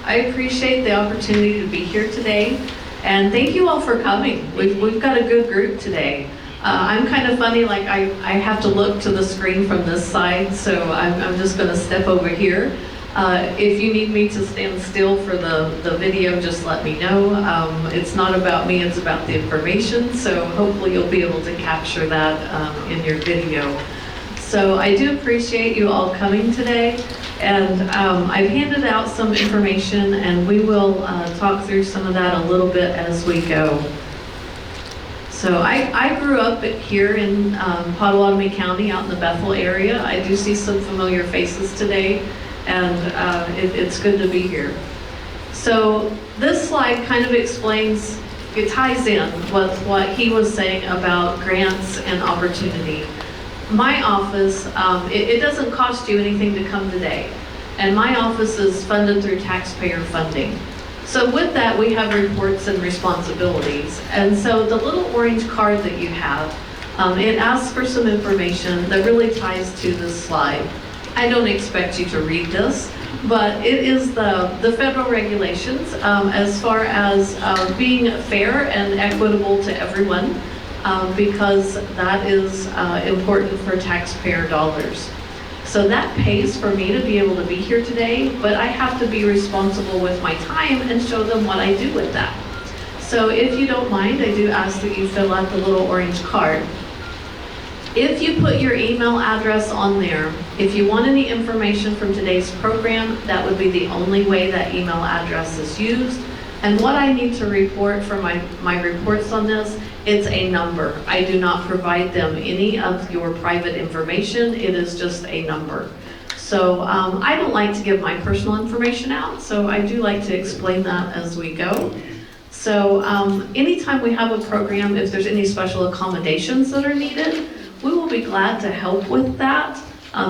I appreciate the opportunity to be here today, and thank you all for coming. We've got a good group today. I'm kind of funny, like I have to look to the screen from this side, so I'm just going to step over here. If you need me to stand still for the video, just let me know. It's not about me, it's about the information, so hopefully you'll be able to capture that in your video. So I do appreciate you all coming today, and I've handed out some information, and we will talk through some of that a little bit as we go. So I grew up here in Potawatomi County, out in the Bethel area. I do see some familiar faces today, and it's good to be here. So this slide kind of explains, it ties in with what he was saying about grants and opportunity. My office, it doesn't cost you anything to come today, and my office is funded through taxpayer funding. So with that, we have reports and responsibilities. And so the little orange card that you have, it asks for some information that really ties to this slide. I don't expect you to read this, but it is the federal regulations as far as being fair and equitable to everyone, because that is important for taxpayer dollars. So that pays for me to be able to be here today, but I have to be responsible with my time and show them what I do with that. So if you don't mind, I do ask that you fill out the little orange card. If you put your email address on there, if you want any information from today's program, that would be the only way that email address is used. And what I need to report for my reports on this, it's a number. I do not provide them any of your private information. It is just a number. So I don't like to give my personal information out, so I do like to explain that as we go. So anytime we have a program, if there's any special accommodations that are needed, we will be glad to help with that,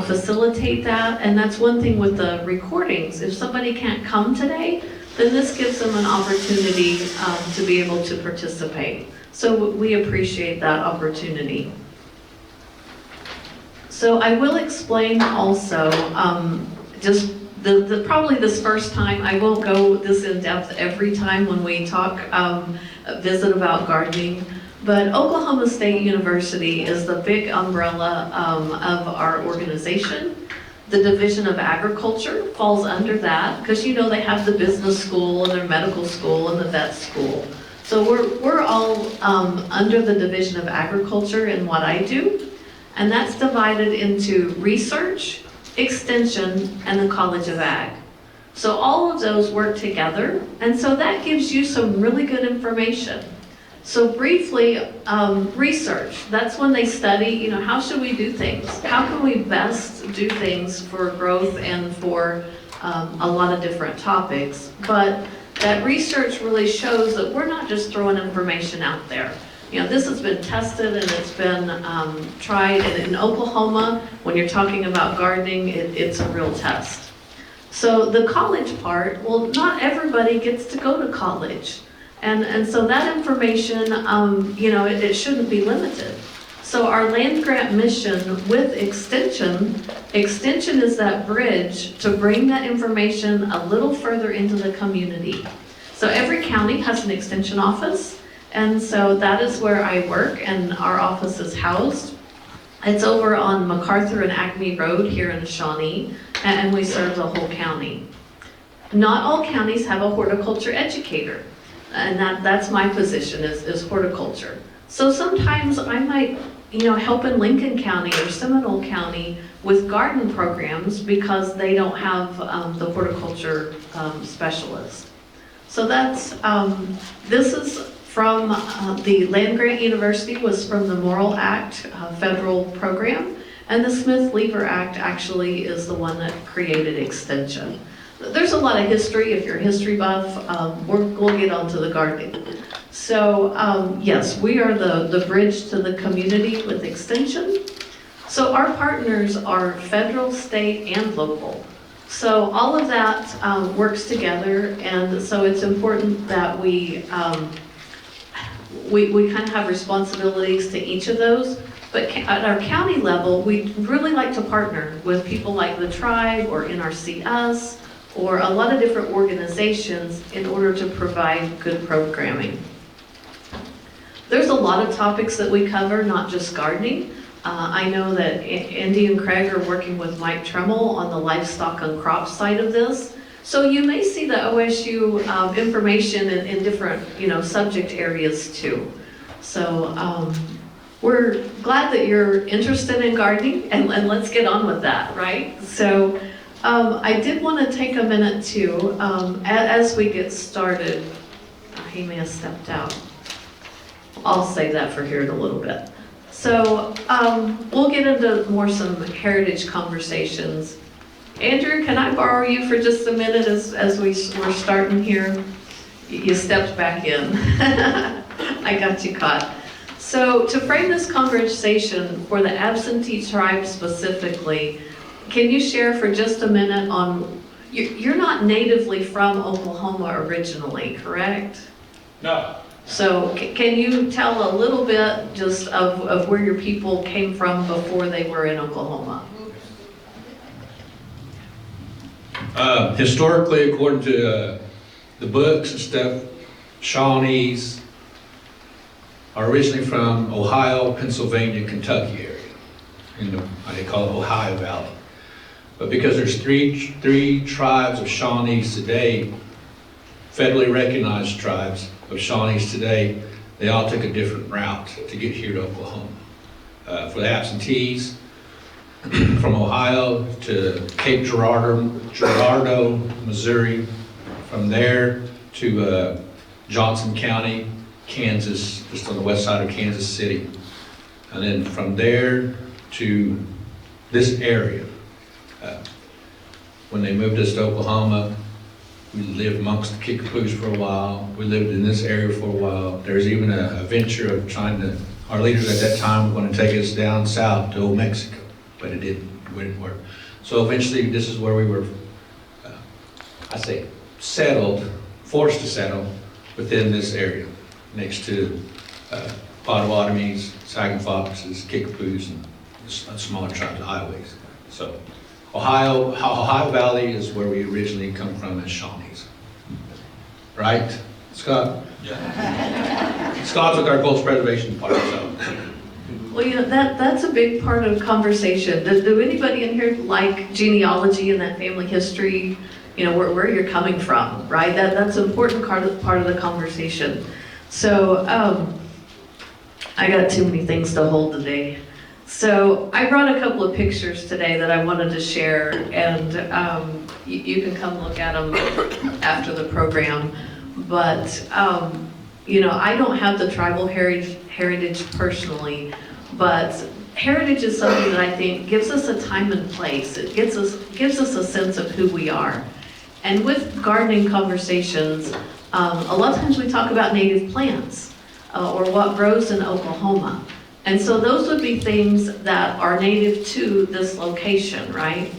facilitate that. And that's one thing with the recordings. If somebody can't come today, then this gives them an opportunity to be able to participate. So we appreciate that opportunity. So I will explain also, just probably this first time, I won't go this in depth every time when we talk, visit about gardening, but Oklahoma State University is the big umbrella of our organization. The Division of Agriculture falls under that, because you know they have the business school and their medical school and the vet school. So we're all under the Division of Agriculture in what I do, and that's divided into research, extension, and the College of Ag. So all of those work together, and so that gives you some really good information. So briefly, research, that's when they study, you know, how should we do things? How can we best do things for growth and for a lot of different topics? But that research really shows that we're not just throwing information out there. You know, this has been tested and it's been tried, and in Oklahoma, when you're talking about gardening, it's a real test. So the college part, well, not everybody gets to go to college. And so that information, you know, it shouldn't be limited. So our land grant mission with extension is that bridge to bring that information a little further into the community. So every county has an extension office, and so that is where I work, and our office is housed. It's over on MacArthur and Acme Road here in Shawnee, and we serve the whole county. Not all counties have a horticulture educator. And that's my position is horticulture. So sometimes I might, you know, help in Lincoln County or Seminole County with garden programs because they don't have the horticulture specialist. So that's, this is from the Land Grant University, was from the Morrill Act federal program, and the Smith-Lever Act actually is the one that created extension. There's a lot of history. If you're a history buff, we'll get onto the gardening. So yes, we are the bridge to the community with extension. So our partners are federal, state, and local. So all of that works together, and so it's important that we kind of have responsibilities to each of those. But at our county level, we really like to partner with people like the tribe or NRCS or a lot of different organizations in order to provide good programming. There's a lot of topics that we cover, not just gardening. I know that Andy and Craig are working with Mike Tremmel on the livestock and crop side of this. So you may see the OSU information in different, subject areas too. So we're glad that you're interested in gardening, and let's get on with that, right? So I did want to take a minute too, as we get started. He may have stepped out. I'll save that for here in a little bit. So we'll get into some heritage conversations. Andrew, can I borrow you for just a minute as we're starting here? You stepped back in. I got you caught. So to frame this conversation for the absentee tribe specifically, can you share for just a minute on, you're not natively from Oklahoma originally, correct? No. So can you tell a little bit just of where your people came from before they were in Oklahoma? Historically, according to the books and stuff, Shawnees are originally from Ohio, Pennsylvania, Kentucky area, in the, they call it Ohio Valley. But because there's three tribes of Shawnees today, federally recognized tribes of Shawnees today, they all took a different route to get here to Oklahoma. For the absentees, from Ohio to Cape Girardeau, Missouri, from there to Johnson County, Kansas, just on the west side of Kansas City. And then from there to this area. When they moved us to Oklahoma, we lived amongst the Kickapoos for a while. We lived in this area for a while. There's even a venture of our leaders at that time were going to take us down south to Old Mexico, but it didn't work. So eventually this is where we were, settled, forced to settle within this area, next to Potawatomis, Saginaw Foxes, Kickapoos, and smaller tribes, Iowas. So Ohio Valley is where we originally come from as Shawnees. Right, Scott? Yeah. Scott's with our Coastal Preservation Park, so. Well, that's a big part of conversation. Do anybody in here like genealogy and that family history? Where you're coming from, right? That's an important part of the conversation. So I got too many things to hold today. So I brought a couple of pictures today that I wanted to share, and you can come look at them after the program. But I don't have the tribal heritage personally, but heritage is something that I think gives us a time and place. It gives us a sense of who we are. And with gardening conversations, a lot of times we talk about native plants or what grows in Oklahoma. And so those would be things that are native to this location, right?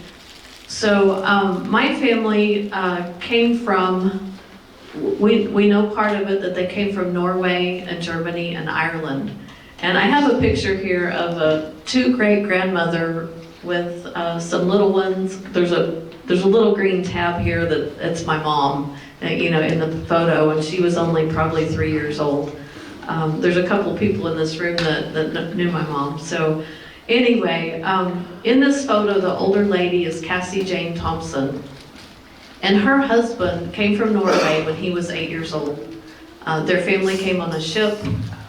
So my family came from, we know part of it that they came from Norway and Germany and Ireland. And I have a picture here of a two great-grandmother with some little ones. There's a little green tab here that's my mom, in the photo, and she was only probably 3 years old. There's a couple of people in this room that knew my mom. So anyway, in this photo, the older lady is Cassie Jane Thompson, and her husband came from Norway when he was 8 years old. Their family came on a ship.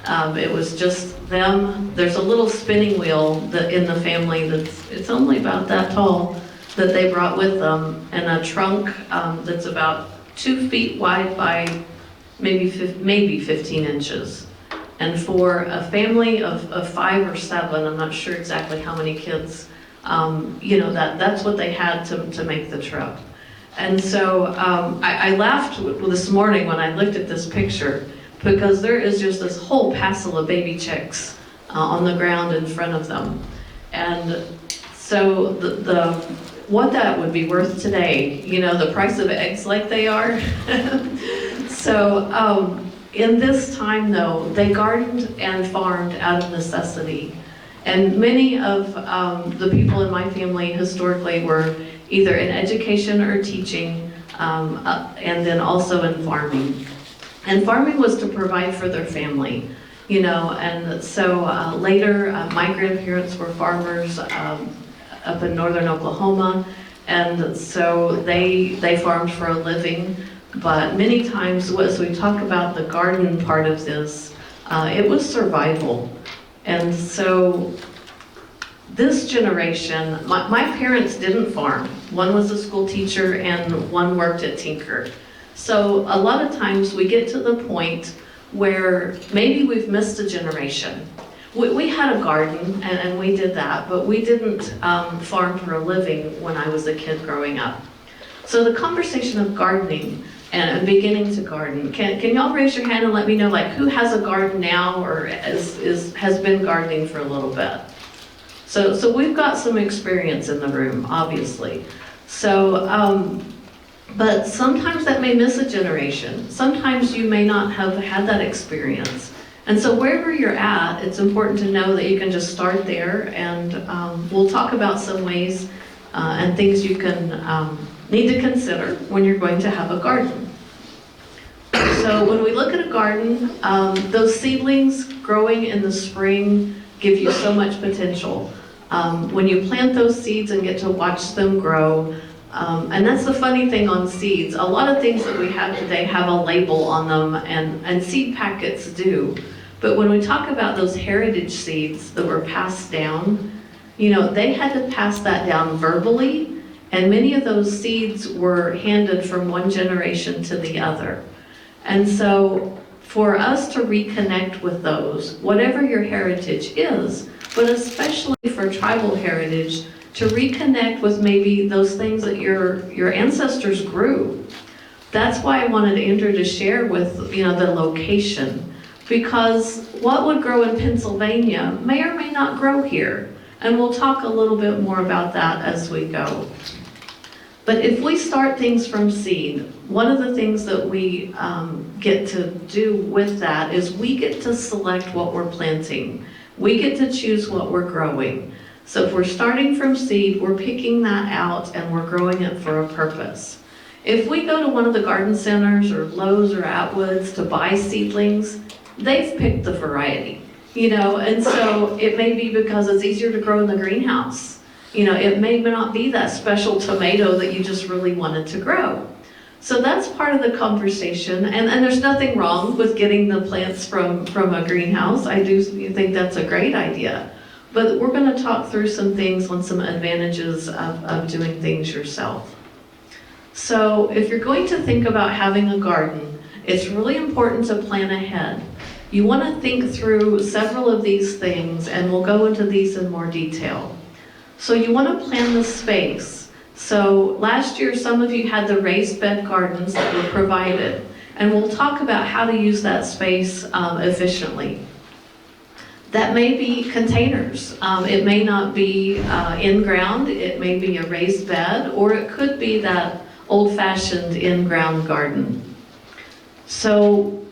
It was just them. There's a little spinning wheel in the family it's only about that tall that they brought with them, and a trunk that's about 2 feet wide by maybe 15 inches. And for a family of 5 or 7, I'm not sure exactly how many kids, that's what they had to make the trip. And so I laughed this morning when I looked at this picture, because there is just this whole passel of baby chicks on the ground in front of them. And so what that would be worth today, the price of eggs like they are. So in this time though, they gardened and farmed out of necessity. And many of the people in my family historically were either in education or teaching. and then also in farming. And farming was to provide for their family, you know, and so later my grandparents were farmers up in northern Oklahoma, and so they farmed for a living. But many times, as we talk about the garden part of this, it was survival. And so this generation, my parents didn't farm. One was a school teacher and one worked at Tinker. So a lot of times we get to the point where maybe we've missed a generation. We had a garden and we did that, but we didn't farm for a living when I was a kid growing up. So the conversation of gardening and beginning to garden, can y'all raise your hand and let me know, like, who has a garden now or has been gardening for a little bit? So we've got some experience in the room, obviously. So, but sometimes that may miss a generation. Sometimes you may not have had that experience. And so wherever you're at, it's important to know that you can just start there, and we'll talk about some ways and things you can need to consider when you're going to have a garden. So when we look at a garden, those seedlings growing in the spring give you so much potential. When you plant those seeds and get to watch them grow, and that's the funny thing on seeds, a lot of things that we have today have a label on them, and seed packets do. But when we talk about those heritage seeds that were passed down, you know, they had to pass that down verbally, and many of those seeds were handed from one generation to the other. And so for us to reconnect with those, whatever your heritage is, but especially for tribal heritage, to reconnect with maybe those things that your ancestors grew. That's why I wanted Andrew to share with, you know, the location, because what would grow in Pennsylvania may or may not grow here. And we'll talk a little bit more about that as we go. But if we start things from seed, one of the things that we get to do with that is we get to select what we're planting. We get to choose what we're growing. So if we're starting from seed, we're picking that out and we're growing it for a purpose. If we go to one of the garden centers or Lowe's or Atwoods to buy seedlings, they've picked the variety, you know, and so it may be because it's easier to grow in the greenhouse. You know, it may not be that special tomato that you just really wanted to grow. So that's part of the conversation, and there's nothing wrong with getting the plants from a greenhouse. I do think that's a great idea. But we're going to talk through some things on some advantages of doing things yourself. So if you're going to think about having a garden, it's really important to plan ahead. You want to think through several of these things, and we'll go into these in more detail. So you want to plan the space. So last year, some of you had the raised bed gardens that were provided, and we'll talk about how to use that space efficiently. That may be containers. It may not be in-ground, it may be a raised bed, or it could be that old-fashioned in-ground garden. So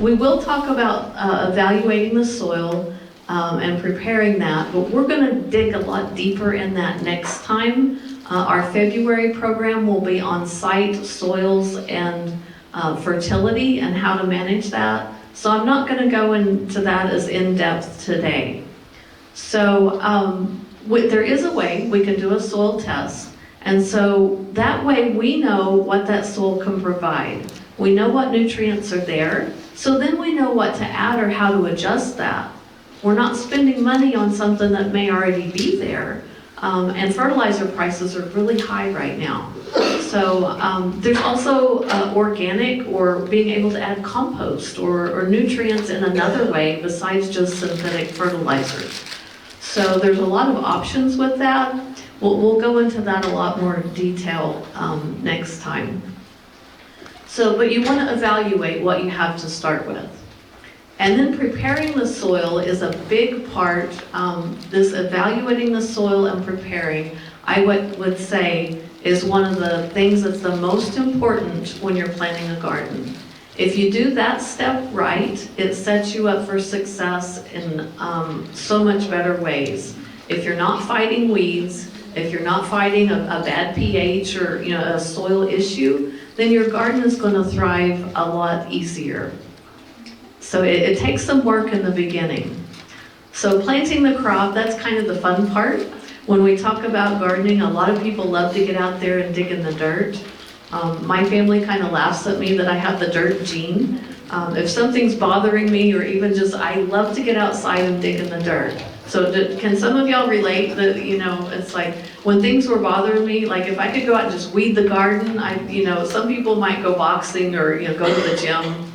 we will talk about evaluating the soil and preparing that, but we're going to dig a lot deeper in that next time. Our February program will be on site soils and fertility and how to manage that. So I'm not going to go into that as in-depth today. So there is a way we can do a soil test, and so that way we know what that soil can provide. We know what nutrients are there, so then we know what to add or how to adjust that. We're not spending money on something that may already be there, and fertilizer prices are really high right now. So there's also organic, or being able to add compost or nutrients in another way besides just synthetic fertilizers. So there's a lot of options with that. We'll go into that a lot more detail next time. So, but you want to evaluate what you have to start with. And then preparing the soil is a big part. This evaluating the soil and preparing, I would say, is one of the things that's the most important when you're planting a garden. If you do that step right, it sets you up for success in so much better ways. If you're not fighting weeds, if you're not fighting a bad pH or a soil issue, then your garden is going to thrive a lot easier. So it takes some work in the beginning. So planting the crop, that's kind of the fun part. When we talk about gardening, a lot of people love to get out there and dig in the dirt. My family kind of laughs at me that I have the dirt gene. If something's bothering me, or even just, I love to get outside and dig in the dirt. So can some of y'all relate that, it's like when things were bothering me, like if I could go out and just weed the garden, some people might go boxing or, go to the gym.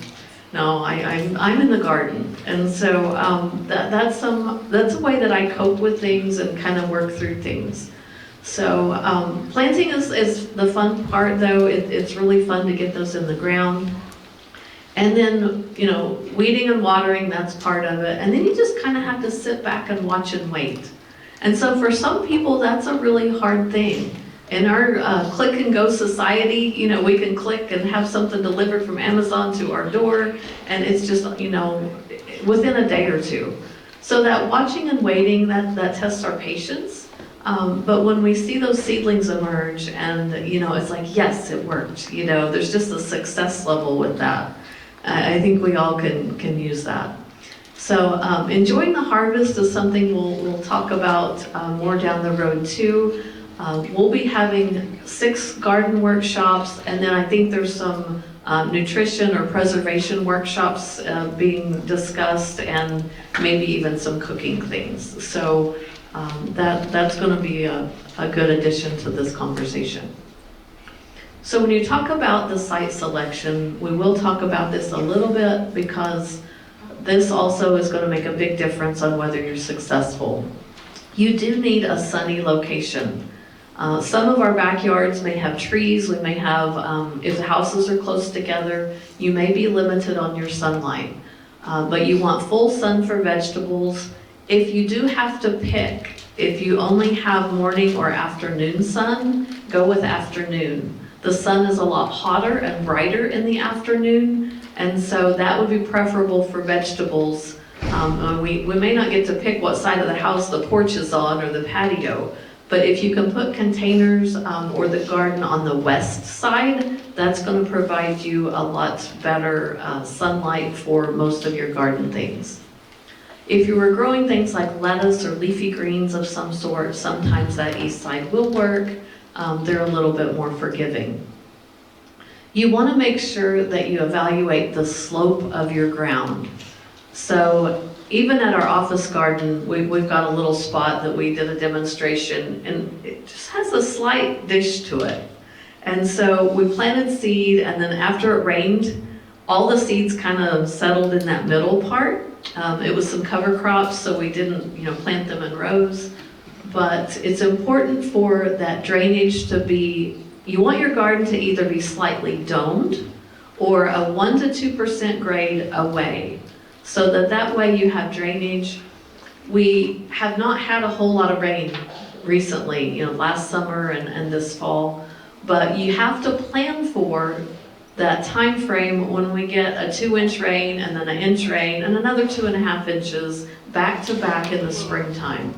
No, I'm in the garden. And so that's a way that I cope with things and kind of work through things. So planting is the fun part, though. It's really fun to get those in the ground. And then, weeding and watering, that's part of it. And then you just kind of have to sit back and watch and wait. And so for some people, that's a really hard thing. In our click and go society, we can click and have something delivered from Amazon to our door, and it's just, within a day or two. So that watching and waiting, that tests our patience. But when we see those seedlings emerge and, it's like, yes, it worked. There's just a success level with that. I think we all can use that. So enjoying the harvest is something we'll talk about more down the road too. We'll be having 6 garden workshops, and then I think there's some nutrition or preservation workshops being discussed, and maybe even some cooking things. So that's going to be a good addition to this conversation. So when you talk about the site selection, we will talk about this a little bit because this also is going to make a big difference on whether you're successful. You do need a sunny location. Some of our backyards may have trees. We may have, if the houses are close together, you may be limited on your sunlight. But you want full sun for vegetables. If you do have to pick, if you only have morning or afternoon sun, go with afternoon. The sun is a lot hotter and brighter in the afternoon, and so that would be preferable for vegetables. We may not get to pick what side of the house the porch is on or the patio, but if you can put containers or the garden on the west side, that's going to provide you a lot better sunlight for most of your garden things. If you were growing things like lettuce or leafy greens of some sort, sometimes that east side will work. They're a little bit more forgiving. You want to make sure that you evaluate the slope of your ground. So even at our office garden, we've got a little spot that we did a demonstration, and it just has a slight dish to it. And so we planted seed, and then after it rained, all the seeds kind of settled in that middle part. It was some cover crops, so we didn't, plant them in rows. But it's important for that drainage to be, you want your garden to either be slightly domed or a 1 to 2% grade away, so that way you have drainage. We have not had a whole lot of rain recently, last summer and this fall, but you have to plan for that time frame when we get a 2-inch rain and then an inch rain and another 2.5 inches back to back in the springtime.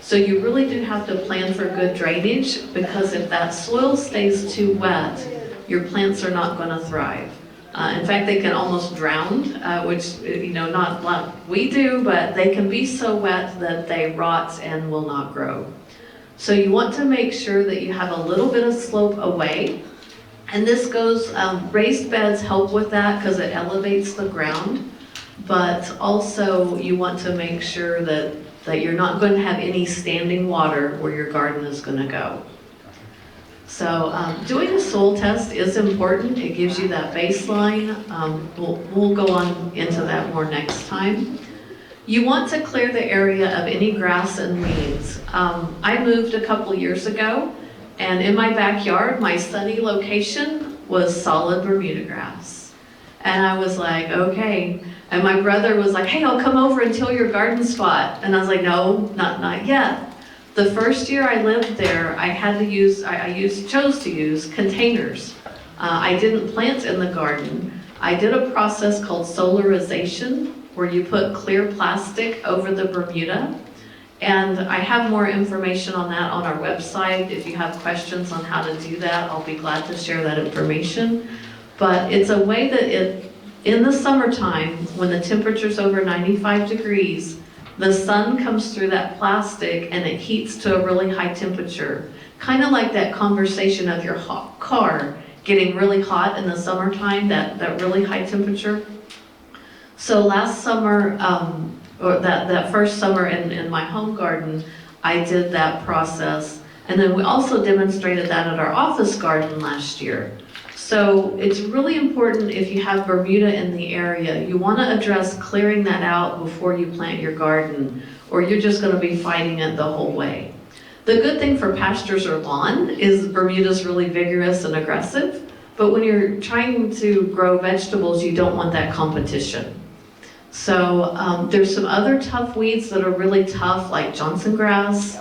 So you really do have to plan for good drainage, because if that soil stays too wet, your plants are not going to thrive. In fact, they can almost drown, which, not like we do, but they can be so wet that they rot and will not grow. So you want to make sure that you have a little bit of slope away. And this goes, raised beds help with that because it elevates the ground. But also you want to make sure that you're not going to have any standing water where your garden is going to go. So doing a soil test is important. It gives you that baseline. We'll go on into that more next time. You want to clear the area of any grass and weeds. I moved a couple years ago, and in my backyard, my sunny location was solid Bermuda grass. And I was like, okay. And my brother was like, hey, I'll come over and till your garden spot. And I was like, no, not yet. The first year I lived there, I chose to use containers. I didn't plant in the garden. I did a process called solarization, where you put clear plastic over the Bermuda, And I have more information on that on our website. If you have questions on how to do that, I'll be glad to share that information. But it's a way that in the summertime, when the temperature's over 95 degrees, the sun comes through that plastic and it heats to a really high temperature. Kind of like that conversation of your hot car getting really hot in the summertime, that really high temperature. So last summer, or that first summer in my home garden, I did that process. And then we also demonstrated that at our office garden last year. So it's really important if you have Bermuda in the area, you want to address clearing that out before you plant your garden, or you're just going to be fighting it the whole way. The good thing for pastures or lawn is Bermuda's really vigorous and aggressive, but when you're trying to grow vegetables, you don't want that competition. So there's some other tough weeds that are really tough, like Johnson grass.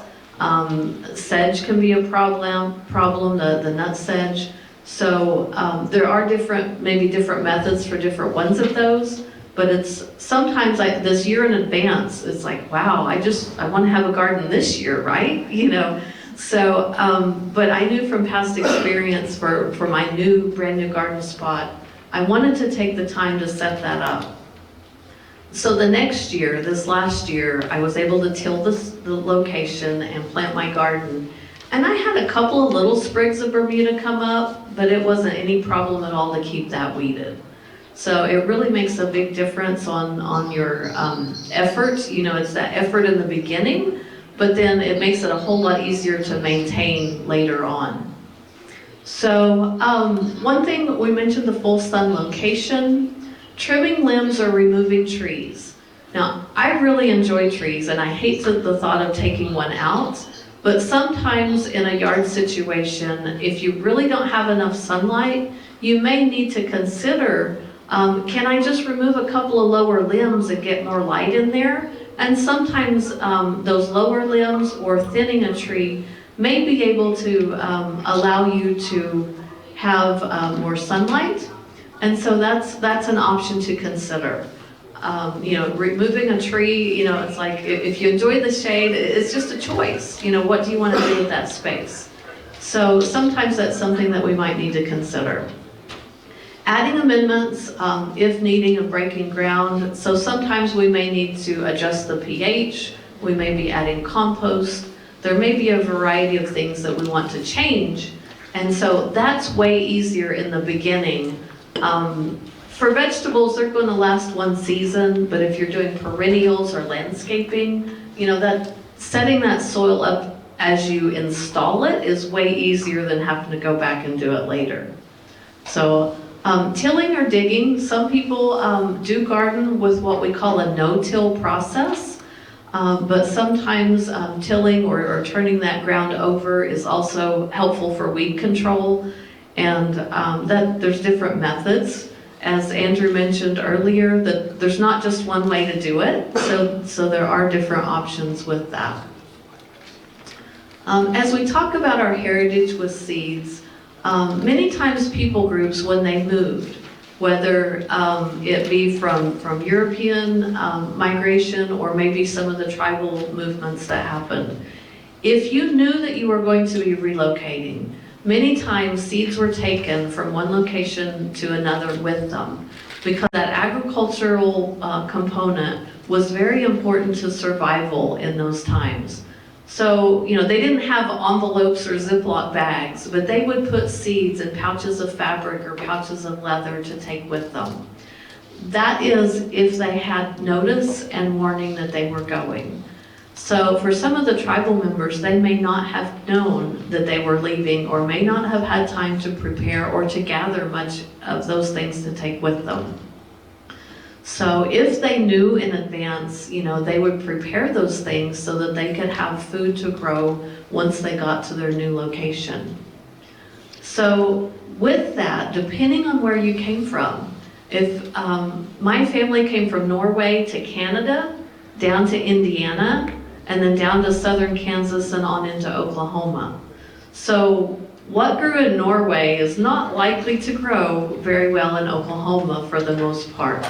Sedge can be a problem, the nut sedge. So there are maybe different methods for different ones of those, but it's sometimes like this year in advance, it's like, wow, I want to have a garden this year, right? You know, so, but I knew from past experience for my brand new garden spot, I wanted to take the time to set that up. So the next year, this last year, I was able to till the location and plant my garden. And I had a couple of little sprigs of Bermuda come up, but it wasn't any problem at all to keep that weeded. So it really makes a big difference on your effort. You know, it's that effort in the beginning, but then it makes it a whole lot easier to maintain later on. So one thing, we mentioned the full sun location. Trimming limbs or removing trees. Now, I really enjoy trees and I hate the thought of taking one out, but sometimes in a yard situation, if you really don't have enough sunlight, you may need to consider, can I just remove a couple of lower limbs and get more light in there? And sometimes those lower limbs or thinning a tree may be able to allow you to have more sunlight. And so that's an option to consider. You know, removing a tree, you know, it's like if you enjoy the shade, it's just a choice. You know, what do you want to do with that space? So sometimes that's something that we might need to consider. Adding amendments if needing of breaking ground. So sometimes we may need to adjust the pH. We may be adding compost. There may be a variety of things that we want to change. And so that's way easier in the beginning. For vegetables, they're going to last one season, but if you're doing perennials or landscaping, you know, that setting that soil up as you install it is way easier than having to go back and do it later. So tilling or digging, some people do garden with what we call a no-till process, but sometimes tilling or turning that ground over is also helpful for weed control. And that there's different methods. As Andrew mentioned earlier, that there's not just one way to do it, so there are different options with that. As we talk about our heritage with seeds, many times people groups, when they moved, whether it be from European migration or maybe some of the tribal movements that happened, if you knew that you were going to be relocating, many times seeds were taken from one location to another with them because that agricultural component was very important to survival in those times. So, you know, they didn't have envelopes or Ziploc bags, but they would put seeds in pouches of fabric or pouches of leather to take with them. That is if they had notice and warning that they were going. So for some of the tribal members, they may not have known that they were leaving or may not have had time to prepare or to gather much of those things to take with them. So if they knew in advance, you know, they would prepare those things so that they could have food to grow once they got to their new location. So with that, depending on where you came from, if my family came from Norway to Canada, down to Indiana, and then down to southern Kansas and on into Oklahoma. So what grew in Norway is not likely to grow very well in Oklahoma for the most part.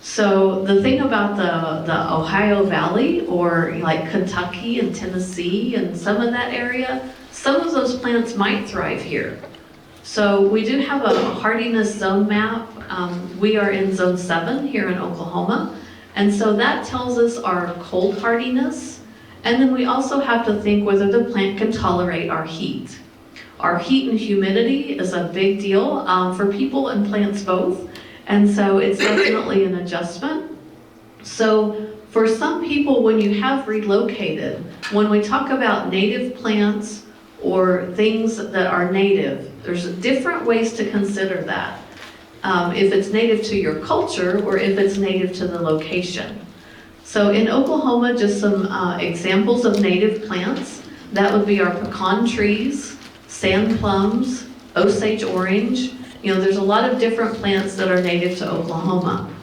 So the thing about the Ohio Valley, or like Kentucky and Tennessee and some of that area, some of those plants might thrive here. So we do have a hardiness zone map. We are in zone 7 here in Oklahoma. And so that tells us our cold hardiness. And then we also have to think whether the plant can tolerate our heat. Our heat and humidity is a big deal for people and plants both. And so it's definitely an adjustment. So for some people, when you have relocated, when we talk about native plants or things that are native, there's different ways to consider that. If it's native to your culture or if it's native to the location. So in Oklahoma, just some examples of native plants. That would be our pecan trees, sand plums, Osage orange. You know, there's a lot of different plants that are native to Oklahoma.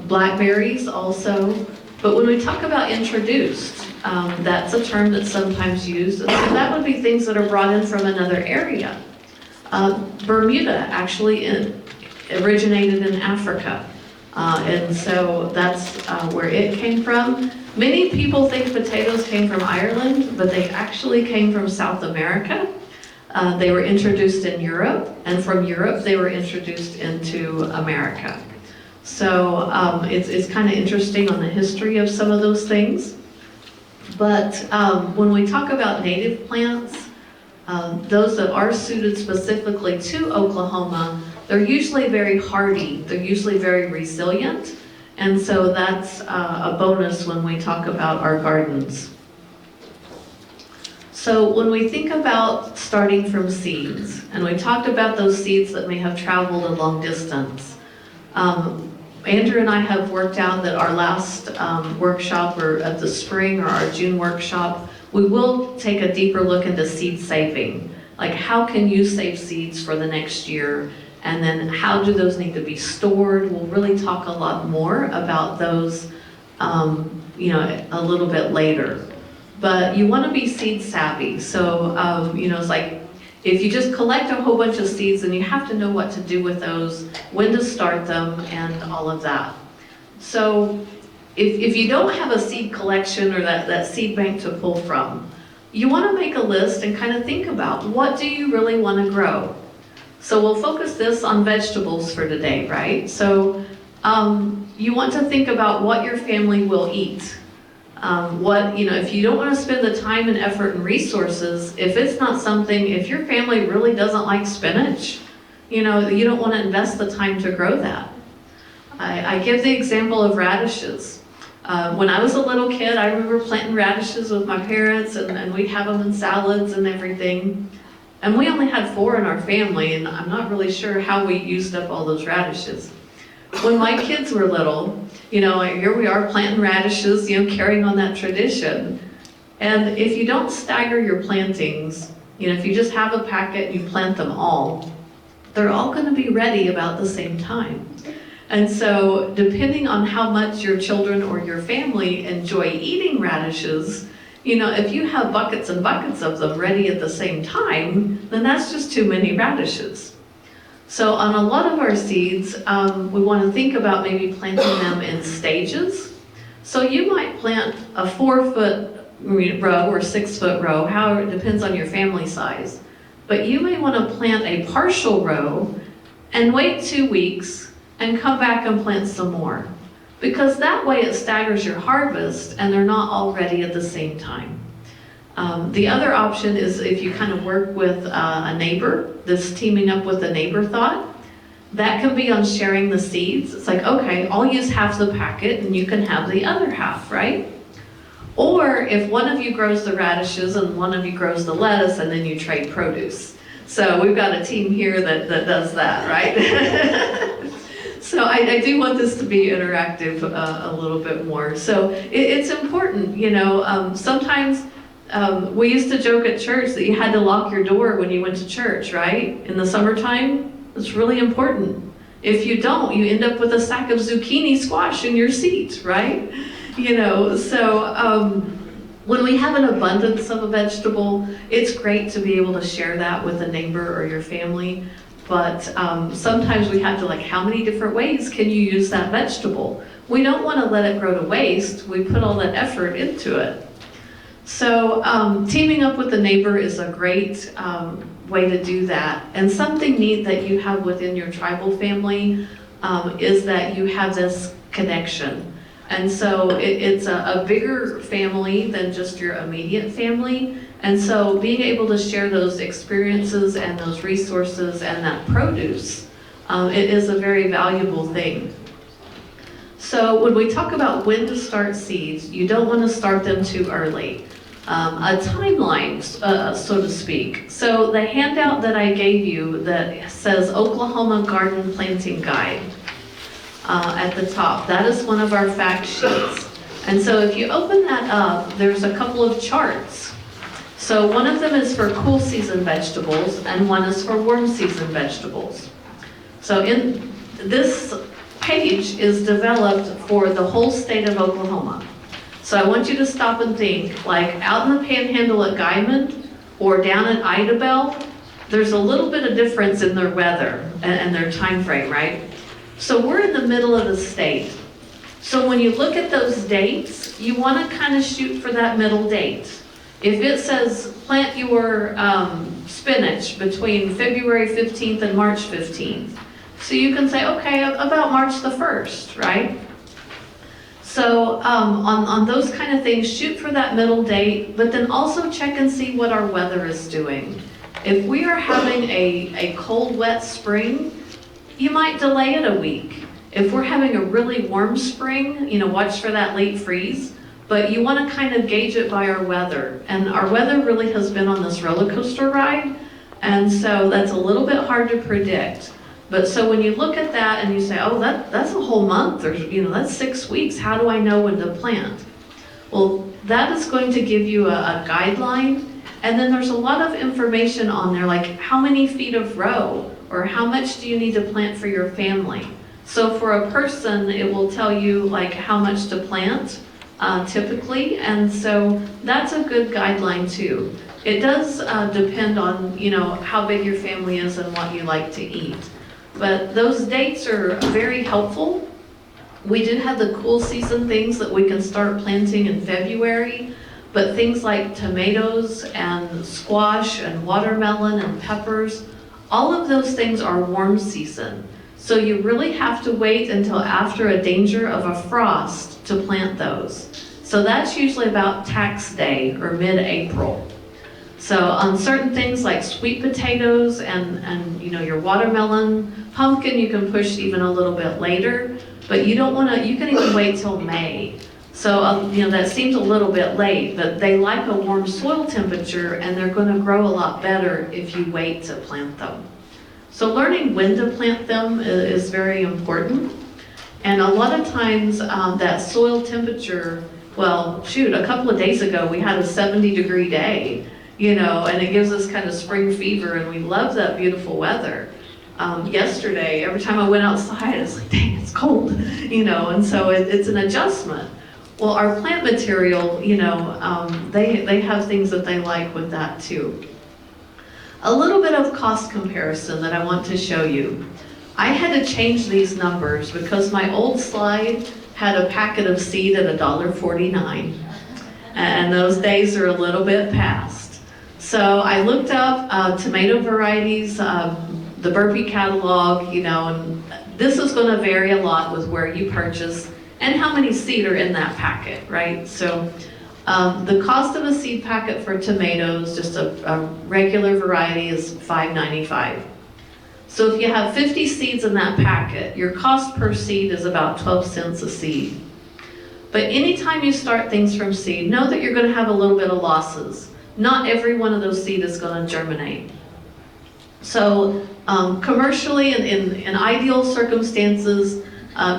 Blackberries also. But when we talk about introduced, that's a term that's sometimes used. And so that would be things that are brought in from another area. Bermuda actually originated in Africa. And so that's where it came from. Many people think potatoes came from Ireland, but they actually came from South America. They were introduced in Europe, and from Europe they were introduced into America. So it's kind of interesting on the history of some of those things. But when we talk about native plants, those that are suited specifically to Oklahoma, they're usually very hardy, they're usually very resilient, and so that's a bonus when we talk about our gardens. So when we think about starting from seeds, and we talked about those seeds that may have traveled a long distance, Andrew and I have worked out that our last workshop, or at the spring or our June workshop, we will take a deeper look into seed saving. Like, how can you save seeds for the next year? And then how do those need to be stored? We'll really talk a lot more about those, a little bit later. But you want to be seed savvy. So, it's like, if you just collect a whole bunch of seeds, then you have to know what to do with those, when to start them, and all of that. So if you don't have a seed collection or that seed bank to pull from, you want to make a list and kind of think about, what do you really want to grow? So we'll focus this on vegetables for today, right? So you want to think about what your family will eat. If you don't want to spend the time and effort and resources, if your family really doesn't like spinach, you don't want to invest the time to grow that. I give the example of radishes. When I was a little kid, I remember planting radishes with my parents, and we'd have them in salads and everything. And we only had 4 in our family, and I'm not really sure how we used up all those radishes. When my kids were little, here we are planting radishes, carrying on that tradition. And if you don't stagger your plantings, if you just have a packet and you plant them all, they're all going to be ready about the same time. And so depending on how much your children or your family enjoy eating radishes, if you have buckets and buckets of them ready at the same time, then that's just too many radishes. So on a lot of our seeds, we want to think about maybe planting them in stages. So you might plant a 4-foot row or 6-foot row, however, it depends on your family size. But you may want to plant a partial row and wait 2 weeks and come back and plant some more. Because that way it staggers your harvest and they're not all ready at the same time. The other option is if you kind of work with a neighbor, this teaming up with a neighbor thought, that can be on sharing the seeds. It's like, okay, I'll use half the packet and you can have the other half, right? Or if one of you grows the radishes and one of you grows the lettuce, and then you trade produce. So we've got a team here that does that, right? So I do want this to be interactive a little bit more. So it's important, sometimes we used to joke at church that you had to lock your door when you went to church, right? In the summertime, it's really important. If you don't, you end up with a sack of zucchini squash in your seat, right? When we have an abundance of a vegetable, it's great to be able to share that with a neighbor or your family. But sometimes we have to like, how many different ways can you use that vegetable? We don't want to let it grow to waste. We put all that effort into it. So teaming up with a neighbor is a great way to do that. And something neat that you have within your tribal family is that you have this connection. And so it's a bigger family than just your immediate family. And so being able to share those experiences and those resources and that produce, it is a very valuable thing. So when we talk about when to start seeds, you don't want to start them too early. A timeline, so to speak. So the handout that I gave you that says Oklahoma Garden Planting Guide at the top, that is one of our fact sheets. And so if you open that up, there's a couple of charts. So one of them is for cool season vegetables and one is for warm season vegetables. So in this page is developed for the whole state of Oklahoma. So I want you to stop and think, like out in the Panhandle at Guyman or down at Idabel, there's a little bit of difference in their weather and their time frame, right? So we're in the middle of the state. So when you look at those dates, you want to kind of shoot for that middle date. If it says plant your spinach between February 15th and March 15th, so you can say, okay, about March the 1st, right? So on those kind of things, shoot for that middle date, but then also check and see what our weather is doing. If we are having a cold, wet spring, you might delay it a week. If we're having a really warm spring, watch for that late freeze, but you want to kind of gauge it by our weather. And our weather really has been on this roller coaster ride, and so that's a little bit hard to predict. But so when you look at that and you say, oh, that's a whole month, or that's 6 weeks, how do I know when to plant? Well, that is going to give you a guideline, and then there's a lot of information on there, like how many feet of row, or how much do you need to plant for your family? So for a person, it will tell you like how much to plant, typically, and so that's a good guideline too. It does depend on, how big your family is and what you like to eat. But those dates are very helpful. We do have the cool season things that we can start planting in February, but things like tomatoes and squash and watermelon and peppers, all of those things are warm season. So you really have to wait until after a danger of a frost to plant those. So that's usually about tax day or mid-April. So on certain things like sweet potatoes and your watermelon, pumpkin you can push even a little bit later, but you don't want to, you can even wait till May. So that seems a little bit late, but they like a warm soil temperature and they're going to grow a lot better if you wait to plant them. So learning when to plant them is very important. And a lot of times that soil temperature, well, shoot, a couple of days ago we had a 70-degree day. And it gives us kind of spring fever, and we love that beautiful weather. Yesterday, every time I went outside, I was like, dang, it's cold, and so it's an adjustment. Well, our plant material, they have things that they like with that too. A little bit of cost comparison that I want to show you. I had to change these numbers because my old slide had a packet of seed at $1.49, and those days are a little bit past. So I looked up tomato varieties, the Burpee catalog, and this is going to vary a lot with where you purchase and how many seed are in that packet, right? So the cost of a seed packet for tomatoes, just a regular variety, is $5.95. So if you have 50 seeds in that packet, your cost per seed is about 12 cents a seed. But anytime you start things from seed, know that you're going to have a little bit of losses. Not every one of those seeds is going to germinate. So commercially, in ideal circumstances,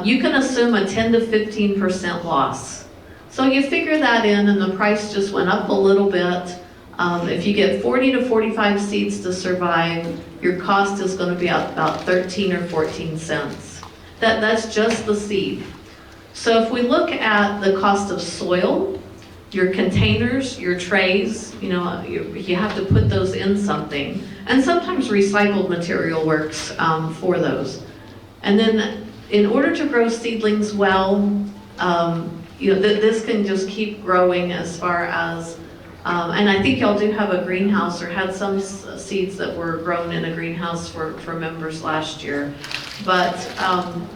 you can assume a 10 to 15% loss. So you figure that in, and the price just went up a little bit. If you get 40 to 45 seeds to survive, your cost is going to be about 13 or 14 cents. That's just the seed. So if we look at the cost of soil, your containers, your trays, you have to put those in something. And sometimes recycled material works for those. And then in order to grow seedlings well, this can just keep growing as far as, and I think y'all do have a greenhouse or had some seeds that were grown in a greenhouse for members last year. But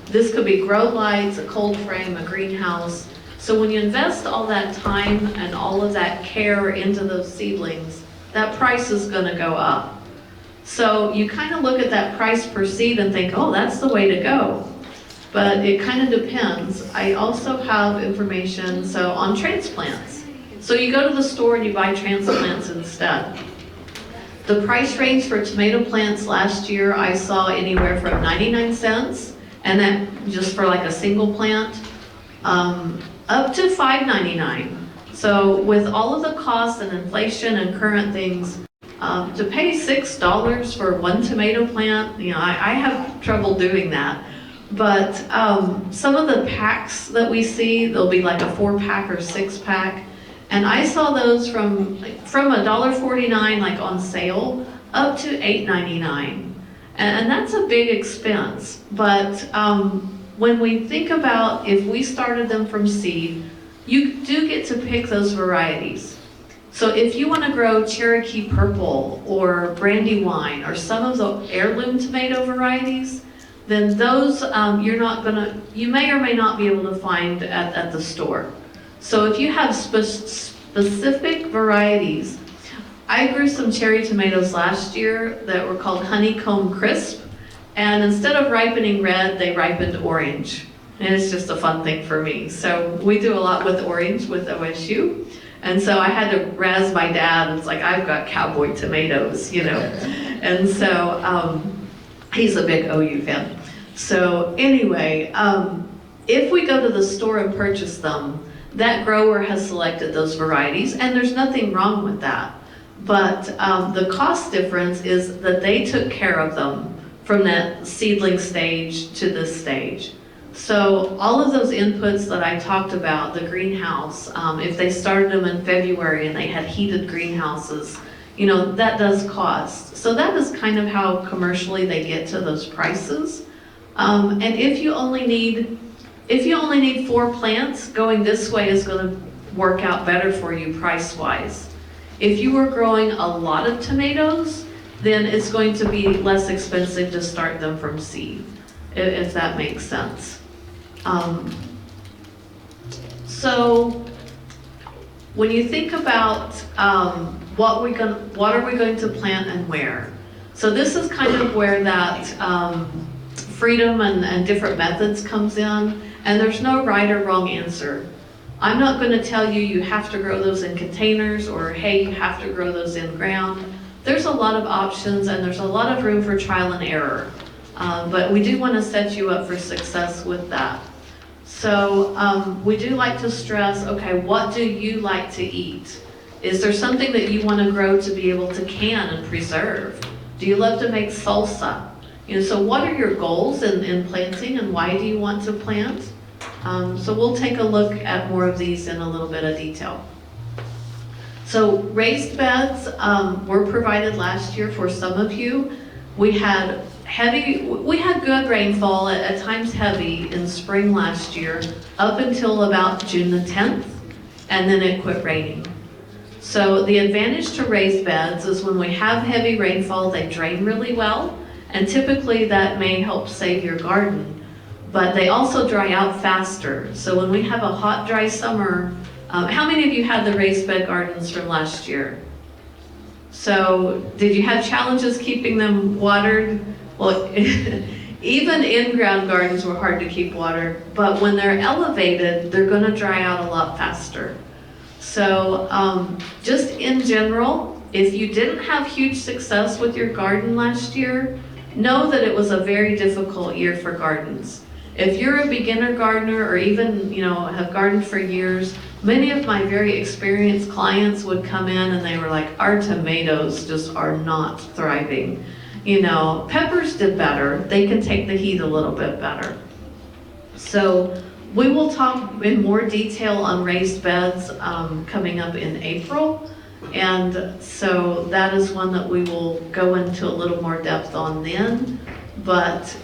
this could be grow lights, a cold frame, a greenhouse. So when you invest all that time and all of that care into those seedlings, that price is gonna go up. So you kind of look at that price per seed and think, oh, that's the way to go. But it kind of depends. I also have information on transplants. So you go to the store and you buy transplants instead. The price range for tomato plants last year, I saw anywhere from 99 cents, and that just for like a single plant, up to $5.99. So with all of the costs and inflation and current things, to pay $6 for one tomato plant, I have trouble doing that. But some of the packs that we see, there'll be like a 4-pack or 6-pack, and I saw those from $1.49 like on sale up to $8.99, and that's a big expense. But when we think about if we started them from seed, you do get to pick those varieties. So if you want to grow Cherokee Purple or Brandywine or some of the heirloom tomato varieties, then those you may or may not be able to find at the store. So if you have specific varieties, I grew some cherry tomatoes last year that were called Honeycomb Crisp, and instead of ripening red, they ripened orange. And it's just a fun thing for me. So we do a lot with orange with OSU. And so I had to razz my dad. It's like, I've got cowboy tomatoes, And so he's a big OU fan. So anyway, if we go to the store and purchase them, that grower has selected those varieties, and there's nothing wrong with that. But the cost difference is that they took care of them from that seedling stage to this stage. So all of those inputs that I talked about, the greenhouse, if they started them in February and they had heated greenhouses, that does cost. So that is kind of how commercially they get to those prices. And if you only need 4 plants, going this way is going to work out better for you price-wise. If you were growing a lot of tomatoes, then it's going to be less expensive to start them from seed, if that makes sense. So when you think about what are we going to plant and where? So this is kind of where that freedom and different methods comes in, and there's no right or wrong answer. I'm not going to tell you have to grow those in containers, or hey, you have to grow those in ground. There's a lot of options, and there's a lot of room for trial and error. But we do want to set you up for success with that. So we do like to stress, okay, what do you like to eat? Is there something that you want to grow to be able to can and preserve? Do you love to make salsa? So what are your goals in planting, and why do you want to plant? So we'll take a look at more of these in a little bit of detail. So raised beds were provided last year for some of you. We had good rainfall, at times heavy, in spring last year, up until about June the 10th, and then it quit raining. So the advantage to raised beds is when we have heavy rainfall, they drain really well, and typically that may help save your garden. But they also dry out faster. So when we have a hot, dry summer, how many of you had the raised bed gardens from last year? So did you have challenges keeping them watered? Well, even in-ground gardens were hard to keep watered, but when they're elevated, they're going to dry out a lot faster. So just in general, if you didn't have huge success with your garden last year, know that it was a very difficult year for gardens. If you're a beginner gardener, or even have gardened for years, many of my very experienced clients would come in and they were like, our tomatoes just are not thriving. Peppers did better. They can take the heat a little bit better. So We will talk in more detail on raised beds coming up in April. And so that is one that we will go into a little more depth on then. But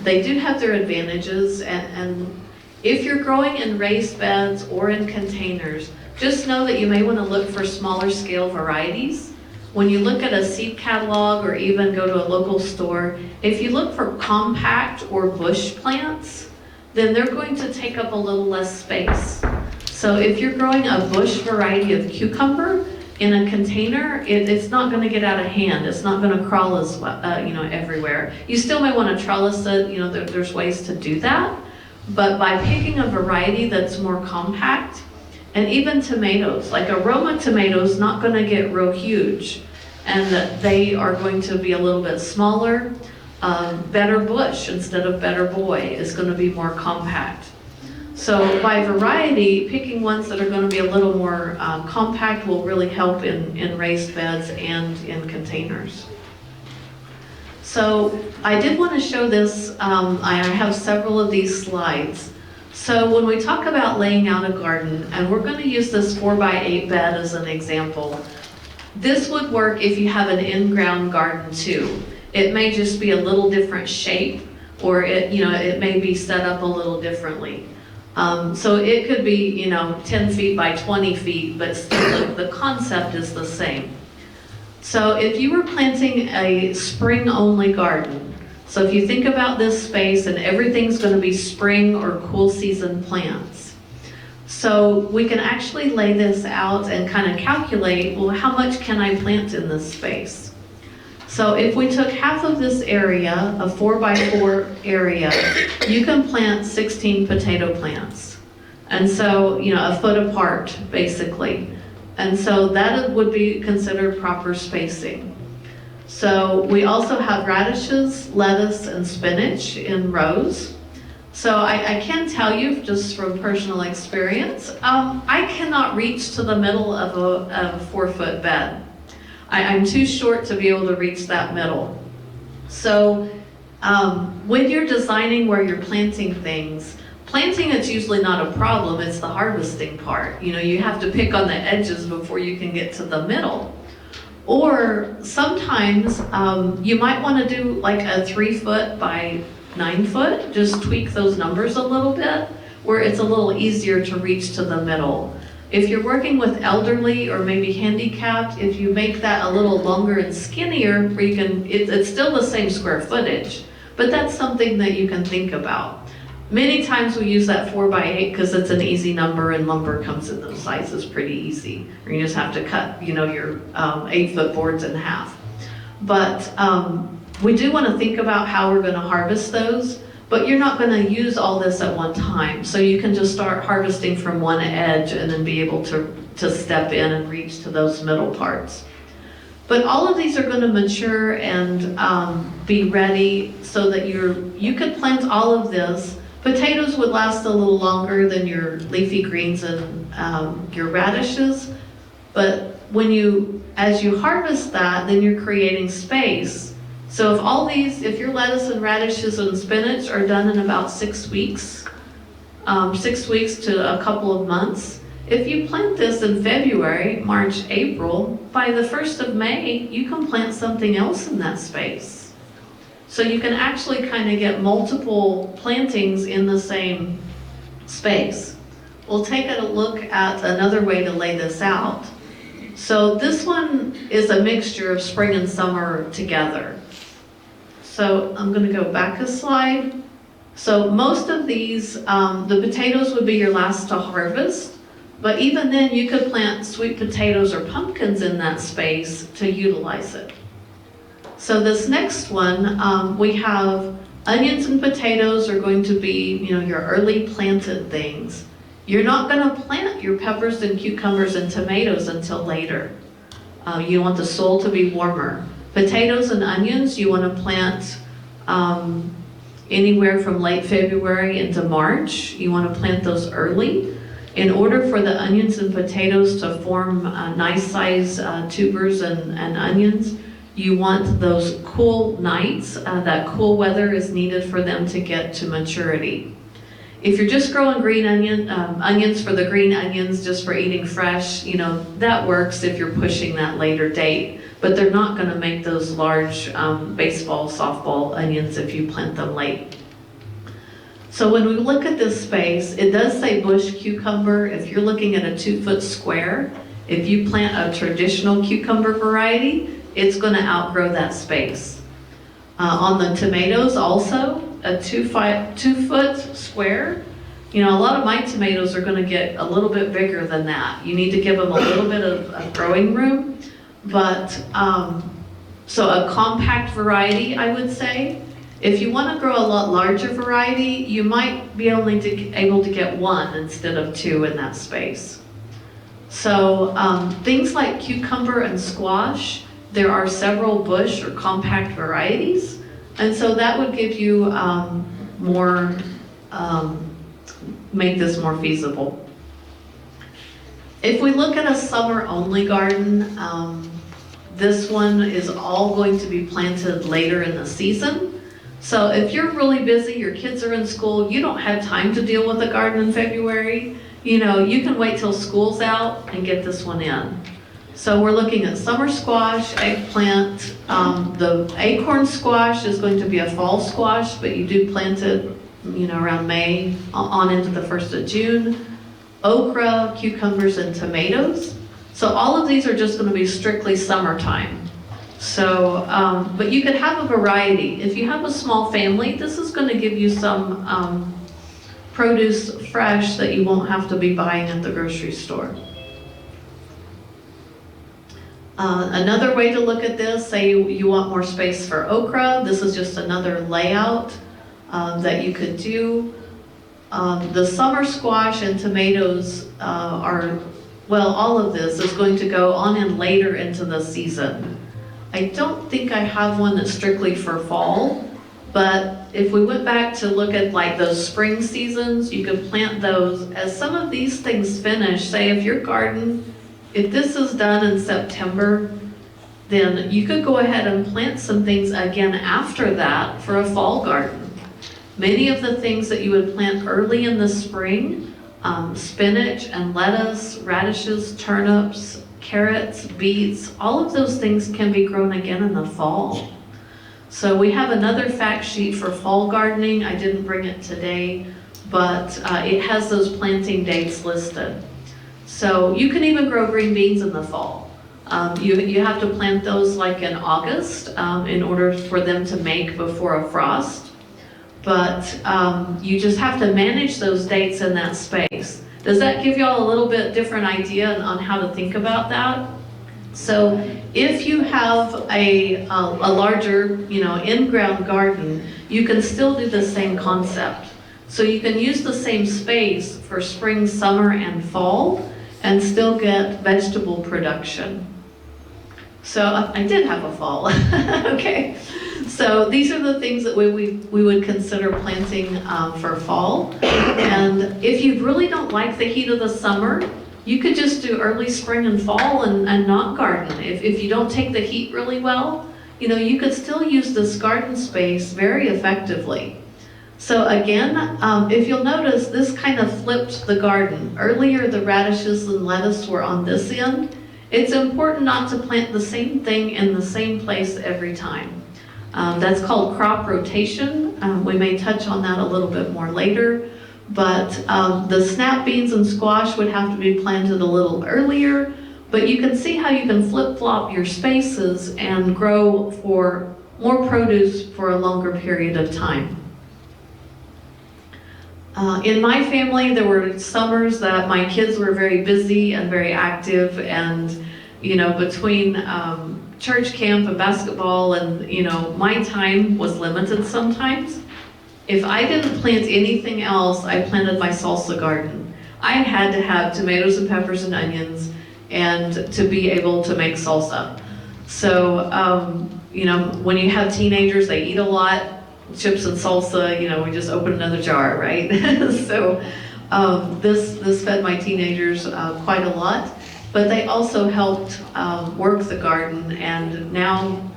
they do have their advantages. And if you're growing in raised beds or in containers, just know that you may want to look for smaller scale varieties. When you look at a seed catalog or even go to a local store, if you look for compact or bush plants, then they're going to take up a little less space. So if you're growing a bush variety of cucumber in a container, it's not going to get out of hand. It's not going to crawl as well, everywhere. You still may want to trellis it. There's ways to do that. But by picking a variety that's more compact, and even tomatoes, like a Roma tomato is not going to get real huge, and that they are going to be a little bit smaller. Better bush instead of better boy is going to be more compact. So by variety, picking ones that are going to be a little more compact will really help in raised beds and in containers. So I did want to show this. I have several of these slides. So when we talk about laying out a garden, and we're going to use this 4x8 bed as an example, this would work if you have an in-ground garden too. It may just be a little different shape, or it may be set up a little differently. So it could be 10 feet by 20 feet, but still the concept is the same. So if you were planting a spring-only garden, so if you think about this space and everything's going to be spring or cool season plants. So we can actually lay this out and kind of calculate, well, how much can I plant in this space? So if we took half of this area, a 4x4 area, you can plant 16 potato plants. And so, a foot apart, basically. And so that would be considered proper spacing. So we also have radishes, lettuce, and spinach in rows. So I can tell you, just from personal experience, I cannot reach to the middle of a 4-foot bed. I'm too short to be able to reach that middle. So when you're designing where you're planting things, planting it's usually not a problem, it's the harvesting part. You have to pick on the edges before you can get to the middle. Or sometimes you might want to do like a 3-foot by 9-foot, just tweak those numbers a little bit, where it's a little easier to reach to the middle. If you're working with elderly or maybe handicapped, if you make that a little longer and skinnier, where you can, it's still the same square footage, but that's something that you can think about. Many times we use that 4x8 because it's an easy number and lumber comes in those sizes pretty easy. Or you just have to cut, your 8-foot boards in half. But we do want to think about how we're going to harvest those, but you're not going to use all this at one time. So you can just start harvesting from one edge and then be able to step in and reach to those middle parts. But all of these are going to mature and be ready so that you could plant all of this. Potatoes would last a little longer than your leafy greens and your radishes, but as you harvest that, then you're creating space. So if your lettuce and radishes and spinach are done in about 6 weeks, 6 weeks to a couple of months, if you plant this in February, March, April, by the 1st of May, you can plant something else in that space. So you can actually kind of get multiple plantings in the same space. We'll take a look at another way to lay this out. So this one is a mixture of spring and summer together. So I'm going to go back a slide. So most of these, the potatoes would be your last to harvest, but even then you could plant sweet potatoes or pumpkins in that space to utilize it. So this next one, we have onions and potatoes are going to be, your early planted things. You're not going to plant your peppers and cucumbers and tomatoes until later. You want the soil to be warmer. Potatoes and onions, you want to plant anywhere from late February into March. You want to plant those early. In order for the onions and potatoes to form nice size tubers and onions, you want those cool nights. That cool weather is needed for them to get to maturity. If you're just growing green onions for the green onions, just for eating fresh, that works if you're pushing that later date. But they're not going to make those large baseball, softball onions if you plant them late. So when we look at this space, it does say bush cucumber. If you're looking at a 2-foot square, if you plant a traditional cucumber variety, it's going to outgrow that space. On the tomatoes also, a 2-foot square, a lot of my tomatoes are going to get a little bit bigger than that. You need to give them a little bit of growing room. But, so a compact variety, I would say. If you want to grow a lot larger variety, you might be able to get 1 instead of 2 in that space. So things like cucumber and squash, there are several bush or compact varieties. And so that would give you make this more feasible. If we look at a summer-only garden, this one is all going to be planted later in the season. So if you're really busy, your kids are in school, you don't have time to deal with a garden in February, you can wait till school's out and get this one in. So we're looking at summer squash, eggplant. The acorn squash is going to be a fall squash, but you do plant it, around May on into the 1st of June. Okra, cucumbers, and tomatoes. So all of these are just going to be strictly summertime. So, but you could have a variety. If you have a small family, this is going to give you some produce fresh that you won't have to be buying at the grocery store. Another way to look at this, say you want more space for okra, this is just another layout that you could do. The summer squash and tomatoes all of this is going to go on in later into the season. I don't think I have one that's strictly for fall, but if we went back to look at like those spring seasons, you could plant those. As some of these things finish, say if your garden, if this is done in September, then you could go ahead and plant some things again after that for a fall garden. Many of the things that you would plant early in the spring, spinach and lettuce, radishes, turnips, carrots, beets, all of those things can be grown again in the fall. So we have another fact sheet for fall gardening. I didn't bring it today, but it has those planting dates listed. So you can even grow green beans in the fall. You have to plant those like in August in order for them to make before a frost. But you just have to manage those dates in that space. Does that give y'all a little bit different idea on how to think about that? So if you have a larger, in-ground garden, you can still do the same concept. So you can use the same space for spring, summer, and fall, and still get vegetable production. So I did have a fall, okay. So these are the things that we would consider planting for fall. And if you really don't like the heat of the summer, you could just do early spring and fall and not garden. If you don't take the heat really well, you could still use this garden space very effectively. So again, if you'll notice, this kind of flipped the garden. Earlier, the radishes and lettuce were on this end. It's important not to plant the same thing in the same place every time. That's called crop rotation. We may touch on that a little bit more later. But the snap beans and squash would have to be planted a little earlier. But you can see how you can flip-flop your spaces and grow for more produce for a longer period of time. In my family, there were summers that my kids were very busy and very active, and between church camp and basketball and my time was limited sometimes. If I didn't plant anything else, I planted my salsa garden. I had to have tomatoes and peppers and onions and to be able to make salsa. So when you have teenagers, they eat a lot. Chips and salsa, we just open another jar, right? So this fed my teenagers quite a lot, but they also helped work the garden, and now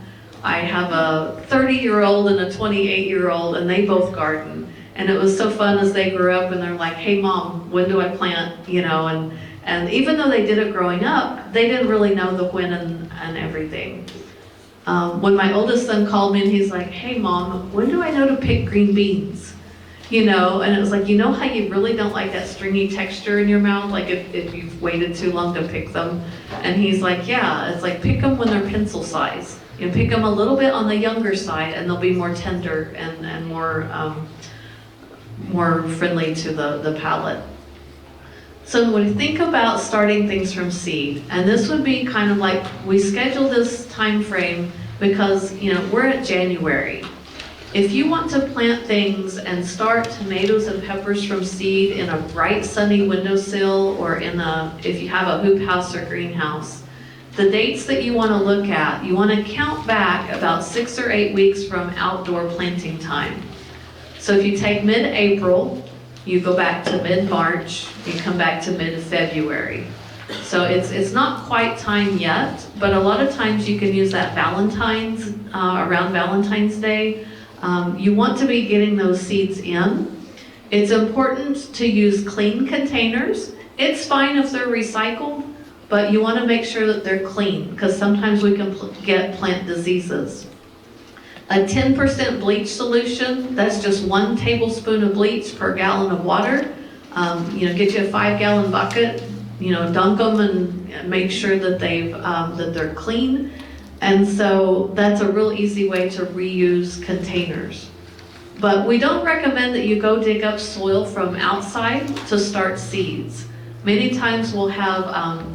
I have a 30-year-old and a 28-year-old, and they both garden. And it was so fun as they grew up and they're like, hey mom, when do I plant? You know, and even though they did it growing up, they didn't really know the when and everything. When my oldest son called me and he's like, hey mom, when do I know to pick green beans? You know, and it was like, you know how you really don't like that stringy texture in your mouth, like if you've waited too long to pick them? And he's like, yeah, it's like pick them when they're pencil size. You know, pick them a little bit on the younger side and they'll be more tender and more friendly to the palate. So when we think about starting things from seed, and this would be kind of like, we schedule this time frame because, you know, we're at January. If you want to plant things and start tomatoes and peppers from seed in a bright sunny windowsill or if you have a hoop house or greenhouse, the dates that you want to look at, you want to count back about 6 or 8 weeks from outdoor planting time. So if you take mid-April, you go back to mid-March, you come back to mid-February. So it's not quite time yet, but a lot of times you can use that around Valentine's Day. You want to be getting those seeds in. It's important to use clean containers. It's fine if they're recycled, but you want to make sure that they're clean because sometimes we can get plant diseases. A 10% bleach solution, that's just 1 tablespoon of bleach per gallon of water. You know, get you a 5-gallon bucket, you know, dunk them and make sure that they're clean. And so that's a real easy way to reuse containers. But we don't recommend that you go dig up soil from outside to start seeds. Many times we'll have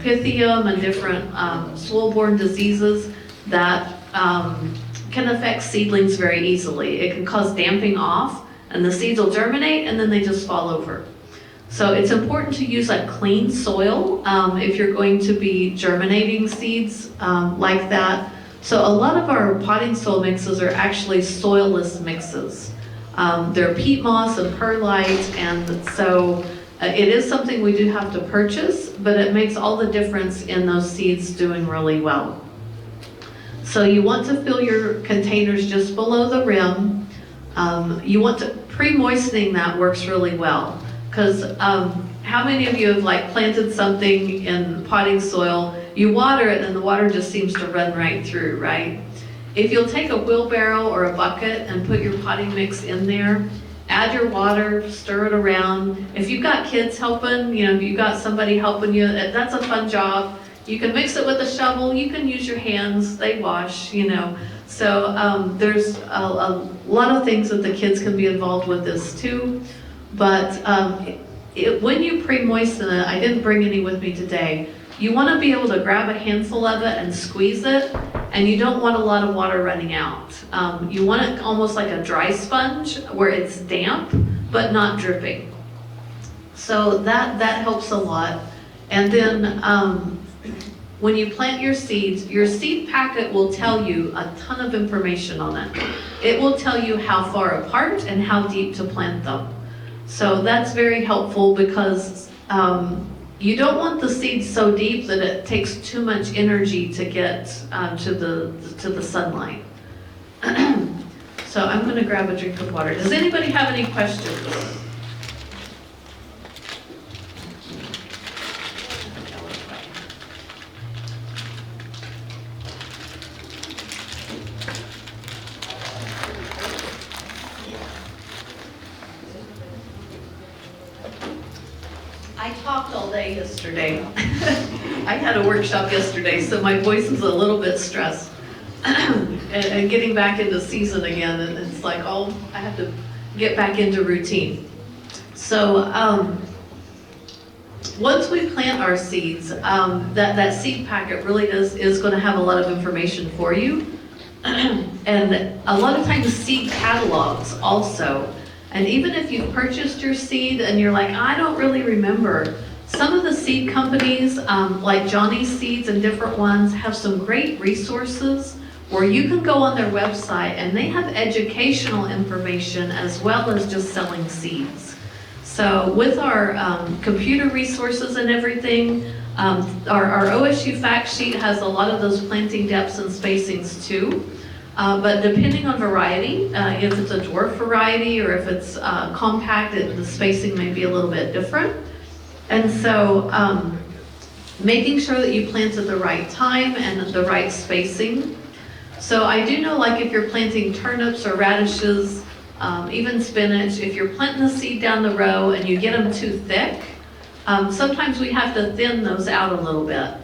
Pythium and different soil-borne diseases that can affect seedlings very easily. It can cause damping off and the seeds will germinate and then they just fall over. So it's important to use a clean soil if you're going to be germinating seeds like that. So a lot of our potting soil mixes are actually soilless mixes. They're peat moss and perlite, and so it is something we do have to purchase, but it makes all the difference in those seeds doing really well. So you want to fill your containers just below the rim. You want to, pre-moistening that works really well, because how many of you have like planted something in potting soil, you water it and the water just seems to run right through, right? If you'll take a wheelbarrow or a bucket and put your potting mix in there, add your water, stir it around. If you've got kids helping, you know, if you've got somebody helping you, that's a fun job. You can mix it with a shovel, you can use your hands, they wash, you know. So there's a lot of things that the kids can be involved with this too. But when you pre-moisten it, I didn't bring any with me today, you want to be able to grab a handful of it and squeeze it, and you don't want a lot of water running out. You want it almost like a dry sponge where it's damp but not dripping. So that helps a lot. And then when you plant your seeds, your seed packet will tell you a ton of information on it. It will tell you how far apart and how deep to plant them. So that's very helpful because you don't want the seeds so deep that it takes too much energy to get to the sunlight. So I'm going to grab a drink of water. Does anybody have any questions? I talked all day yesterday. I had a workshop yesterday, so my voice is a little bit stressed. and getting back into season again, and it's like, oh, I have to get back into routine. So once we plant our seeds, that seed packet really is going to have a lot of information for you. And a lot of times seed catalogs also. And even if you've purchased your seed and you're like, I don't really remember, some of the seed companies, like Johnny's Seeds and different ones, have some great resources where you can go on their website and they have educational information as well as just selling seeds. So with our computer resources and everything, our OSU fact sheet has a lot of those planting depths and spacings too. But depending on variety, if it's a dwarf variety or if it's compact, the spacing may be a little bit different. And so making sure that you plant at the right time and the right spacing. So I do know, like if you're planting turnips or radishes, even spinach, if you're planting the seed down the row and you get them too thick, sometimes we have to thin those out a little bit.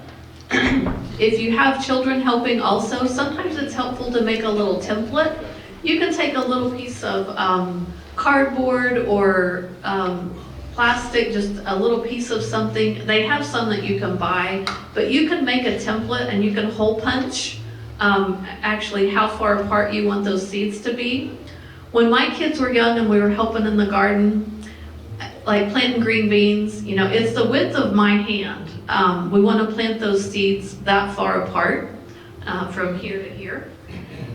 If you have children helping also, sometimes it's helpful to make a little template. You can take a little piece of cardboard or plastic, just a little piece of something. They have some that you can buy, but you can make a template and you can hole punch actually how far apart you want those seeds to be. When my kids were young and we were helping in the garden, like planting green beans, you know, it's the width of my hand. We want to plant those seeds that far apart from here to here.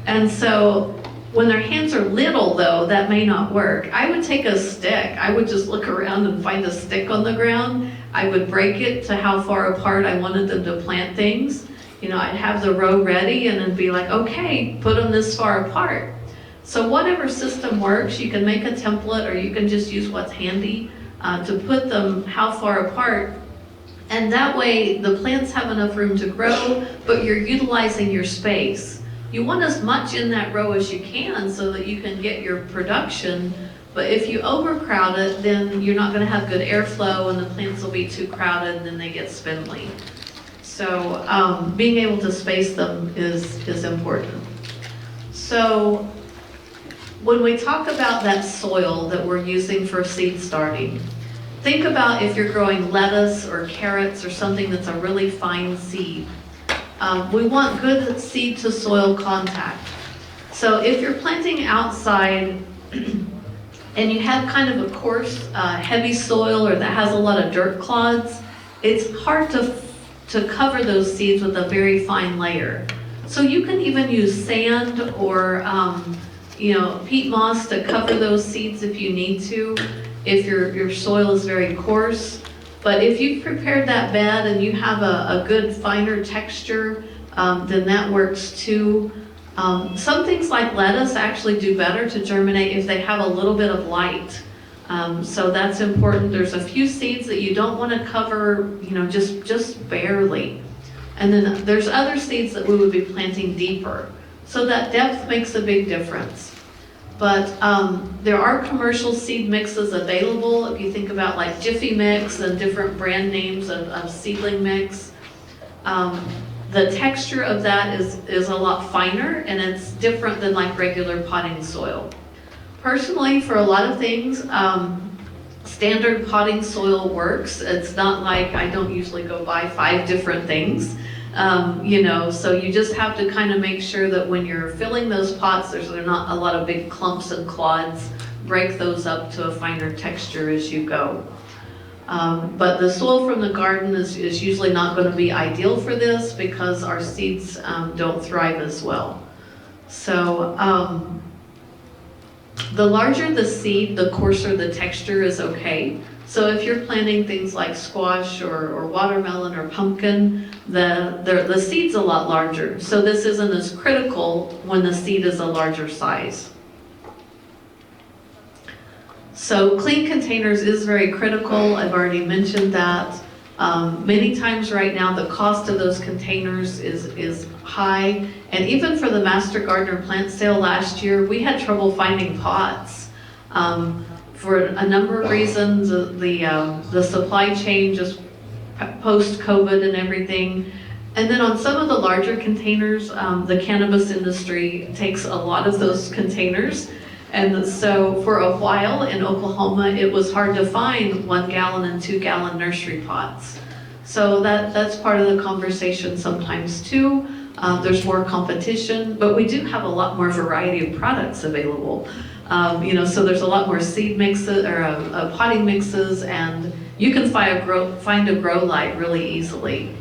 And so when their hands are little though, that may not work. I would take a stick. I would just look around and find a stick on the ground. I would break it to how far apart I wanted them to plant things. You know, I'd have the row ready and then be like, okay, put them this far apart. So whatever system works, you can make a template or you can just use what's handy to put them how far apart. And that way the plants have enough room to grow, but you're utilizing your space. You want as much in that row as you can so that you can get your production. But if you overcrowd it, then you're not going to have good airflow and the plants will be too crowded and then they get spindly. So being able to space them is important. So when we talk about that soil that we're using for seed starting, think about if you're growing lettuce or carrots or something that's a really fine seed. We want good seed to soil contact. So if you're planting outside and you have kind of a coarse, heavy soil or that has a lot of dirt clods, it's hard to cover those seeds with a very fine layer. So you can even use sand or you know, peat moss to cover those seeds if you need to, if your soil is very coarse. But if you've prepared that bed and you have a good finer texture, then that works too. Some things like lettuce actually do better to germinate if they have a little bit of light. So that's important. There's a few seeds that you don't want to cover, you know, just barely. And then there's other seeds that we would be planting deeper. So that depth makes a big difference. But there are commercial seed mixes available. If you think about like Jiffy Mix and different brand names of seedling mix, the texture of that is a lot finer and it's different than like regular potting soil. Personally, for a lot of things, standard potting soil works. It's not like I don't usually go buy 5 different things. You know, so you just have to kind of make sure that when you're filling those pots, there's not a lot of big clumps and clods. Break those up to a finer texture as you go. But the soil from the garden is usually not going to be ideal for this because our seeds don't thrive as well. So the larger the seed, the coarser the texture is okay. So if you're planting things like squash or watermelon or pumpkin, the seed's a lot larger. So this isn't as critical when the seed is a larger size. So clean containers is very critical. I've already mentioned that. Many times right now the cost of those containers is high. And even for the Master Gardener plant sale last year, we had trouble finding pots. For a number of reasons, the supply chain just post-COVID and everything. And then on some of the larger containers, the cannabis industry takes a lot of those containers. And so for a while in Oklahoma, it was hard to find 1 gallon and 2 gallon nursery pots. So that's part of the conversation sometimes too. There's more competition, but we do have a lot more variety of products available. You know, so there's a lot more seed mixes or potting mixes, and you can find a grow light really easily.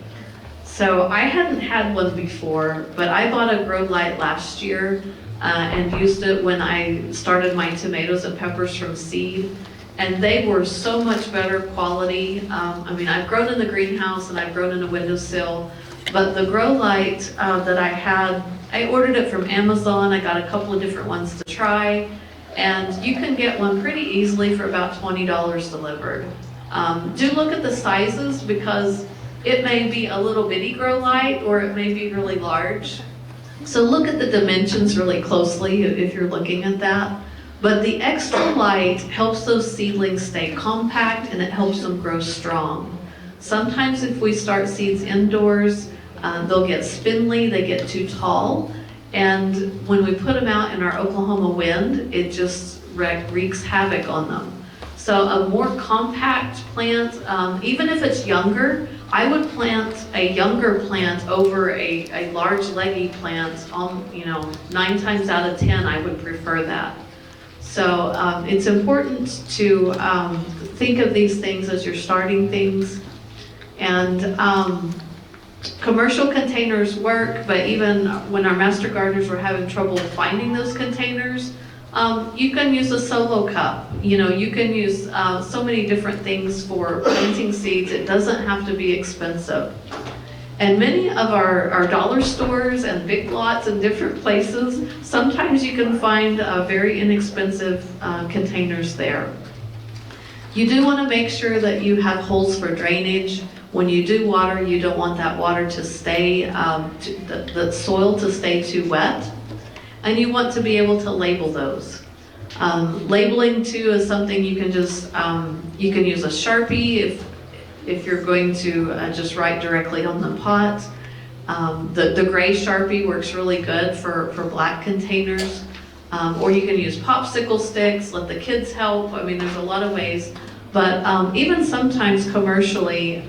So I hadn't had one before, but I bought a grow light last year and used it when I started my tomatoes and peppers from seed, and they were so much better quality. I mean, I've grown in the greenhouse and I've grown in a windowsill, but the grow light that I had I ordered it from Amazon. I got a couple of different ones to try, and you can get one pretty easily for about $20 delivered. Do look at the sizes, because it may be a little bitty grow light or it may be really large. So look at the dimensions really closely if you're looking at that. But the extra light helps those seedlings stay compact, and it helps them grow strong. Sometimes if we start seeds indoors, they'll get spindly, they get too tall, and when we put them out in our Oklahoma wind, it just wreaks havoc on them. So a more compact plant, even if it's younger, I would plant a younger plant over a large leggy plant. 9 times out of 10, I would prefer that. So it's important to think of these things as you're starting things. And commercial containers work, but even when our master gardeners were having trouble finding those containers, you can use a solo cup. You can use so many different things for planting seeds. It doesn't have to be expensive. And many of our dollar stores and big lots in different places, sometimes you can find very inexpensive containers there. You do want to make sure that you have holes for drainage. When you do water, you don't want that water to stay, the soil to stay too wet. And you want to be able to label those. Labeling too is something you can just, you can use a Sharpie if you're going to just write directly on the pot. The gray Sharpie works really good for black containers. Or you can use popsicle sticks, let the kids help. I mean, there's a lot of ways. But even sometimes commercially,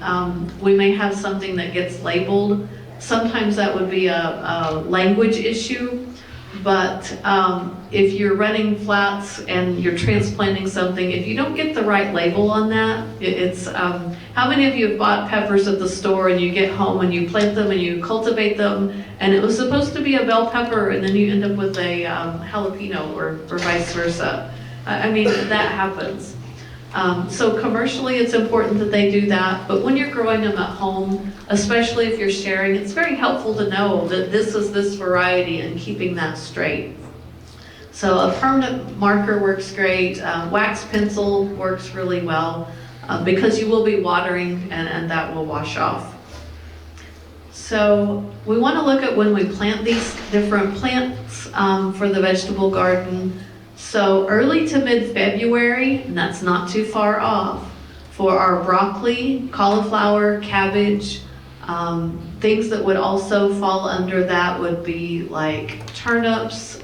we may have something that gets labeled. Sometimes that would be a language issue. But if you're running flats and you're transplanting something, if you don't get the right label on that, it's, how many of you have bought peppers at the store and you get home and you plant them and you cultivate them and it was supposed to be a bell pepper and then you end up with a jalapeno or vice versa? I mean, that happens. So commercially, it's important that they do that, but when you're growing them at home, especially if you're sharing, it's very helpful to know that this is this variety and keeping that straight. So a permanent marker works great. Wax pencil works really well because you will be watering and that will wash off. So we want to look at when we plant these different plants for the vegetable garden. So early to mid-February, and that's not too far off, for our broccoli, cauliflower, cabbage, things that would also fall under that would be like turnips,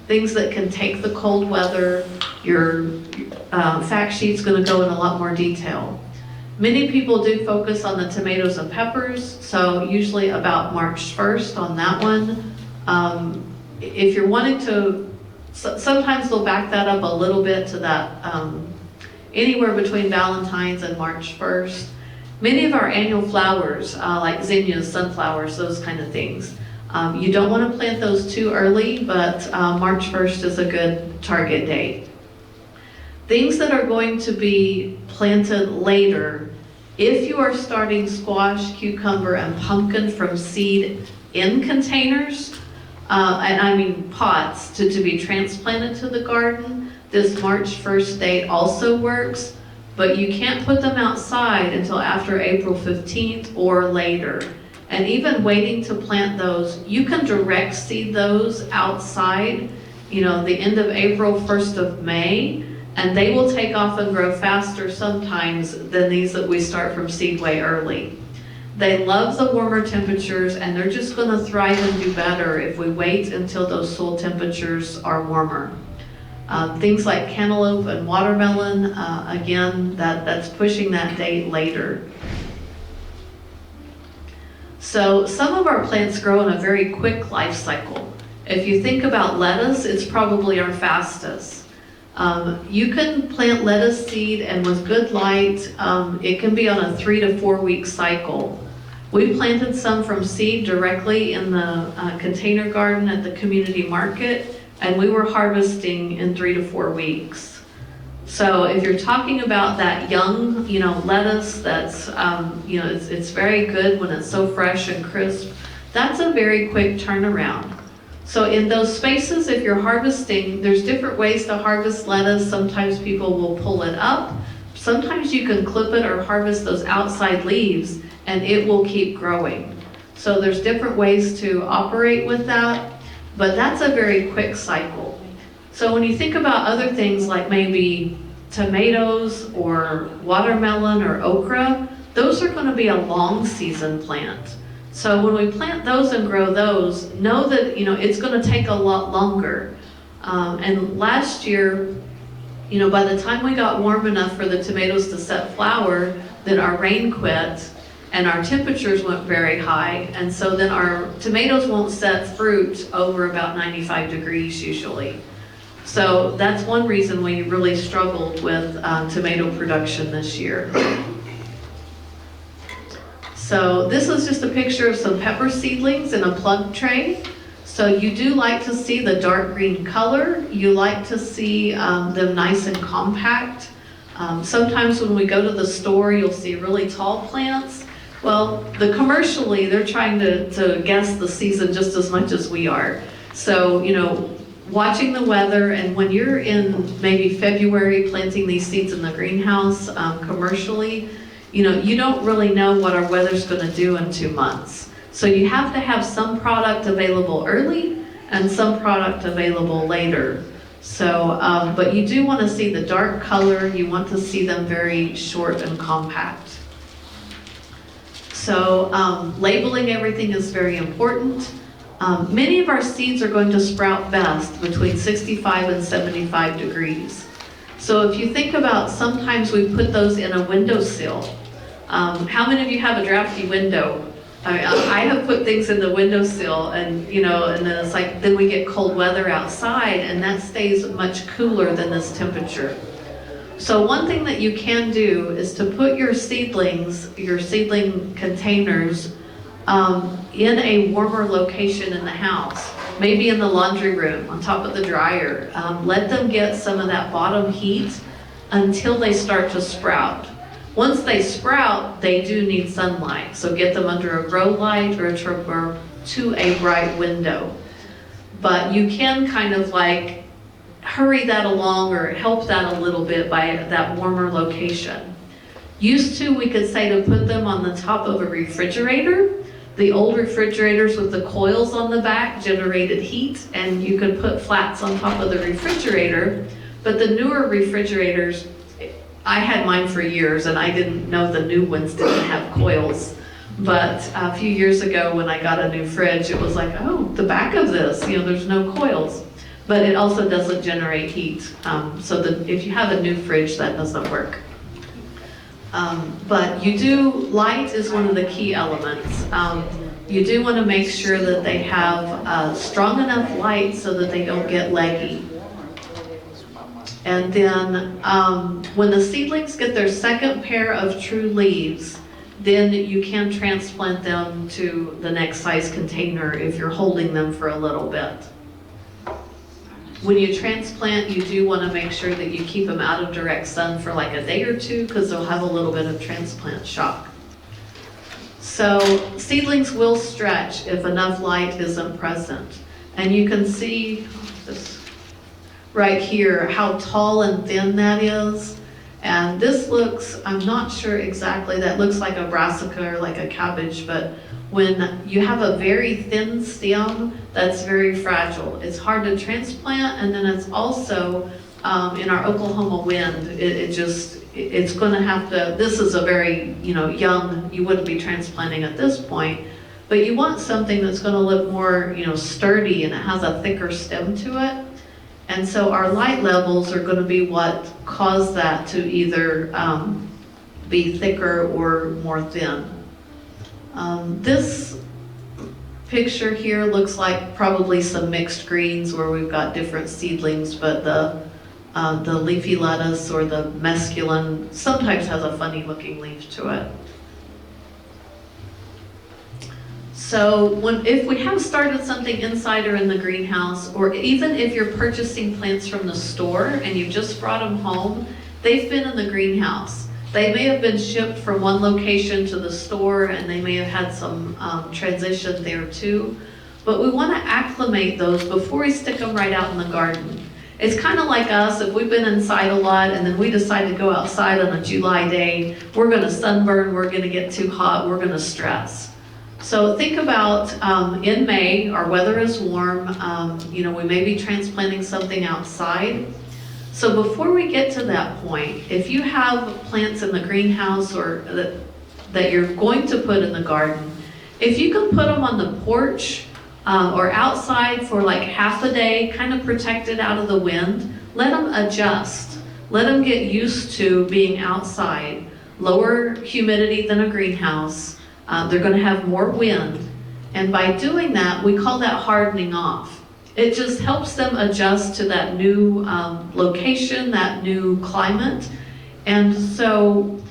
things that can take the cold weather. Your fact sheet's going to go in a lot more detail. Many people do focus on the tomatoes and peppers, so usually about March 1st on that one. If you're wanting to, sometimes they'll back that up a little bit to that anywhere between Valentine's and March 1st. Many of our annual flowers, like zinnias, sunflowers, those kind of things, you don't want to plant those too early, but March 1st is a good target date. Things that are going to be planted later, if you are starting squash, cucumber, and pumpkin from seed in containers, and I mean pots to be transplanted to the garden, this March 1st date also works, but you can't put them outside until after April 15th or later. And even waiting to plant those, you can direct seed those outside, the end of April, 1st of May, and they will take off and grow faster sometimes than these that we start from seed way early. They love the warmer temperatures, and they're just going to thrive and do better if we wait until those soil temperatures are warmer. Things like cantaloupe and watermelon, again, that's pushing that date later. So some of our plants grow in a very quick life cycle. If you think about lettuce, it's probably our fastest. You can plant lettuce seed, and with good light, it can be on a 3 to 4 week cycle. We planted some from seed directly in the container garden at the community market, and we were harvesting in 3 to 4 weeks. So if you're talking about that young, lettuce that's, it's very good when it's so fresh and crisp. That's a very quick turnaround. So in those spaces, if you're harvesting, there's different ways to harvest lettuce. Sometimes people will pull it up. Sometimes you can clip it or harvest those outside leaves and it will keep growing. So there's different ways to operate with that, but that's a very quick cycle. So when you think about other things like maybe tomatoes or watermelon or okra, those are going to be a long season plant. So when we plant those and grow those, know that it's going to take a lot longer. And last year, by the time we got warm enough for the tomatoes to set flower, then our rain quit and our temperatures went very high. And so then our tomatoes won't set fruit over about 95 degrees usually. So that's one reason we really struggled with tomato production this year. So this is just a picture of some pepper seedlings in a plug tray. So you do like to see the dark green color. You like to see them nice and compact. Sometimes when we go to the store, you'll see really tall plants. Well, commercially, they're trying to guess the season just as much as we are. So, watching the weather, and when you're in maybe February planting these seeds in the greenhouse commercially, you don't really know what our weather's going to do in 2 months. So you have to have some product available early and some product available later. So, but you do want to see the dark color. You want to see them very short and compact. So labeling everything is very important. Many of our seeds are going to sprout best between 65 and 75 degrees. So if you think about, sometimes we put those in a windowsill. How many of you have a drafty window? I have put things in the windowsill, and and then it's like, then we get cold weather outside, and that stays much cooler than this temperature. So one thing that you can do is to put your seedling containers in a warmer location in the house, maybe in the laundry room, on top of the dryer. Let them get some of that bottom heat until they start to sprout. Once they sprout, they do need sunlight, so get them under a grow light or to a bright window. But you can kind of like hurry that along or help that a little bit by that warmer location. Used to, we could say to put them on the top of a refrigerator. The old refrigerators with the coils on the back generated heat, and you could put flats on top of the refrigerator. But the newer refrigerators, I had mine for years, and I didn't know the new ones didn't have coils. But a few years ago when I got a new fridge, it was like, oh, the back of this, there's no coils. But it also doesn't generate heat. So that if you have a new fridge, that doesn't work. But light is one of the key elements. You do want to make sure that they have strong enough light so that they don't get leggy. And then when the seedlings get their second pair of true leaves, then you can transplant them to the next size container if you're holding them for a little bit. When you transplant, you do want to make sure that you keep them out of direct sun for like a day or two, because they'll have a little bit of transplant shock. So seedlings will stretch if enough light isn't present. And you can see this right here, how tall and thin that is. And this looks, I'm not sure exactly, that looks like a brassica or like a cabbage, but when you have a very thin stem, that's very fragile. It's hard to transplant, and then it's also, in our Oklahoma wind, it's gonna have to, this is a very, young, you wouldn't be transplanting at this point, but you want something that's gonna look more, sturdy, and it has a thicker stem to it. And so our light levels are gonna be what cause that to either be thicker or more thin. This picture here looks like probably some mixed greens where we've got different seedlings, but the leafy lettuce or the mesclun sometimes has a funny looking leaf to it. So if we have started something inside or in the greenhouse, or even if you're purchasing plants from the store and you just brought them home, they've been in the greenhouse. They may have been shipped from one location to the store, and they may have had some transition there too. But we want to acclimate those before we stick them right out in the garden. It's kind of like us, if we've been inside a lot and then we decide to go outside on a July day, we're going to sunburn, we're going to get too hot, we're going to stress. So think about in May, our weather is warm, we may be transplanting something outside. So before we get to that point, if you have plants in the greenhouse or that you're going to put in the garden, if you can put them on the porch or outside for like half a day, kind of protected out of the wind, let them adjust. Let them get used to being outside. Lower humidity than a greenhouse. They're going to have more wind. And by doing that, we call that hardening off. It just helps them adjust to that new location, that new climate. And so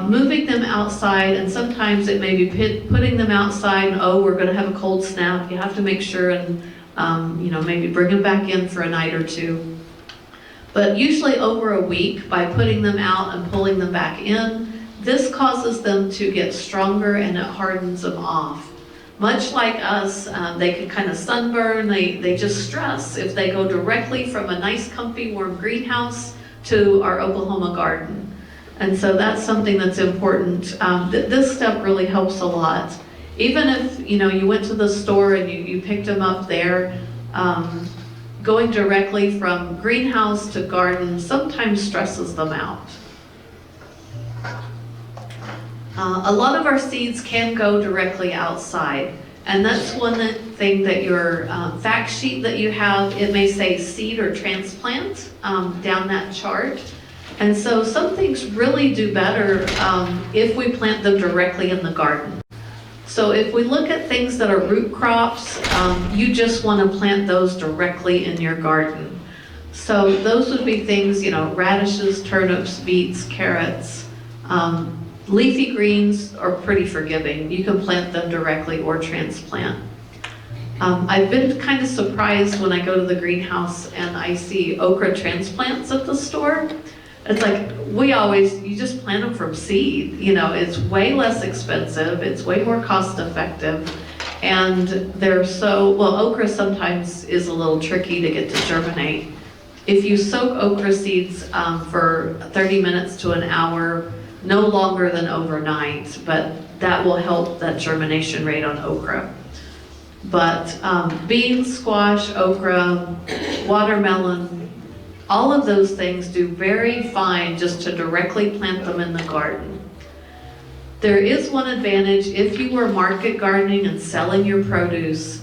moving them outside, and sometimes it may be putting them outside, and we're going to have a cold snap. You have to make sure and maybe bring them back in for a night or two. But usually over a week, by putting them out and pulling them back in, this causes them to get stronger and it hardens them off. Much like us, they can kind of sunburn, they just stress if they go directly from a nice, comfy, warm greenhouse to our Oklahoma garden. And so that's something that's important. This step really helps a lot. Even if you went to the store and you picked them up there, going directly from greenhouse to garden sometimes stresses them out. A lot of our seeds can go directly outside, and that's one thing that your fact sheet that you have, it may say seed or transplant down that chart. And so some things really do better if we plant them directly in the garden. So if we look at things that are root crops, you just want to plant those directly in your garden. So those would be things, radishes, turnips, beets, carrots. Leafy greens are pretty forgiving. You can plant them directly or transplant. I've been kind of surprised when I go to the greenhouse and I see okra transplants at the store. It's like, you just plant them from seed. It's way less expensive, it's way more cost effective, and okra sometimes is a little tricky to get to germinate. If you soak okra seeds for 30 minutes to an hour, no longer than overnight, but that will help that germination rate on okra. But beans, squash, okra, watermelon, all of those things do very fine just to directly plant them in the garden. There is one advantage if you were market gardening and selling your produce.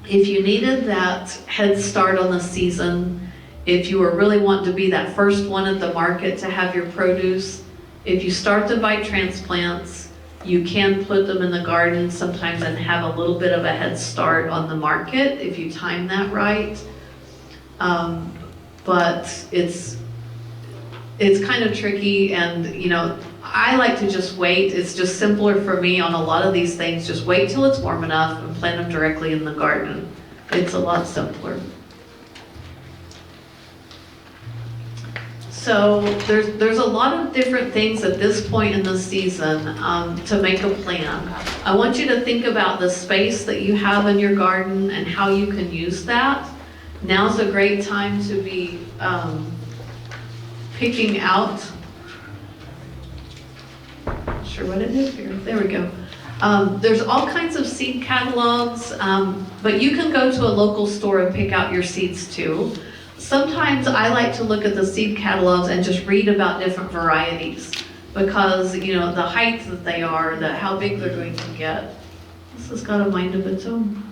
If you needed that head start on the season, if you were really wanting to be that first one at the market to have your produce, if you start to buy transplants, you can put them in the garden sometimes and have a little bit of a head start on the market if you time that right. But it's kind of tricky, and I like to just wait. It's just simpler for me on a lot of these things. Just wait till it's warm enough and plant them directly in the garden. It's a lot simpler. So there's a lot of different things at this point in the season to make a plan. I want you to think about the space that you have in your garden and how you can use that. Now's a great time to be picking out. Not sure what it is here. There we go. There's all kinds of seed catalogs, but you can go to a local store and pick out your seeds too. Sometimes I like to look at the seed catalogs and just read about different varieties because, the height that they are, how big they're going to get. This has got a mind of its own.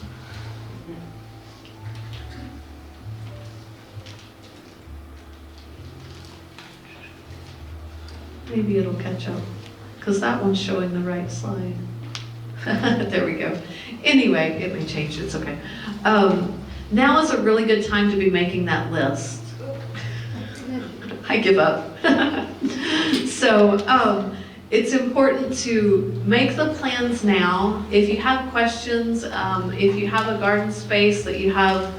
Maybe it'll catch up because that one's showing the right slide. There we go. Anyway, it may change, it's okay. Now is a really good time to be making that list. I give up. So it's important to make the plans now. If you have questions, if you have a garden space that you have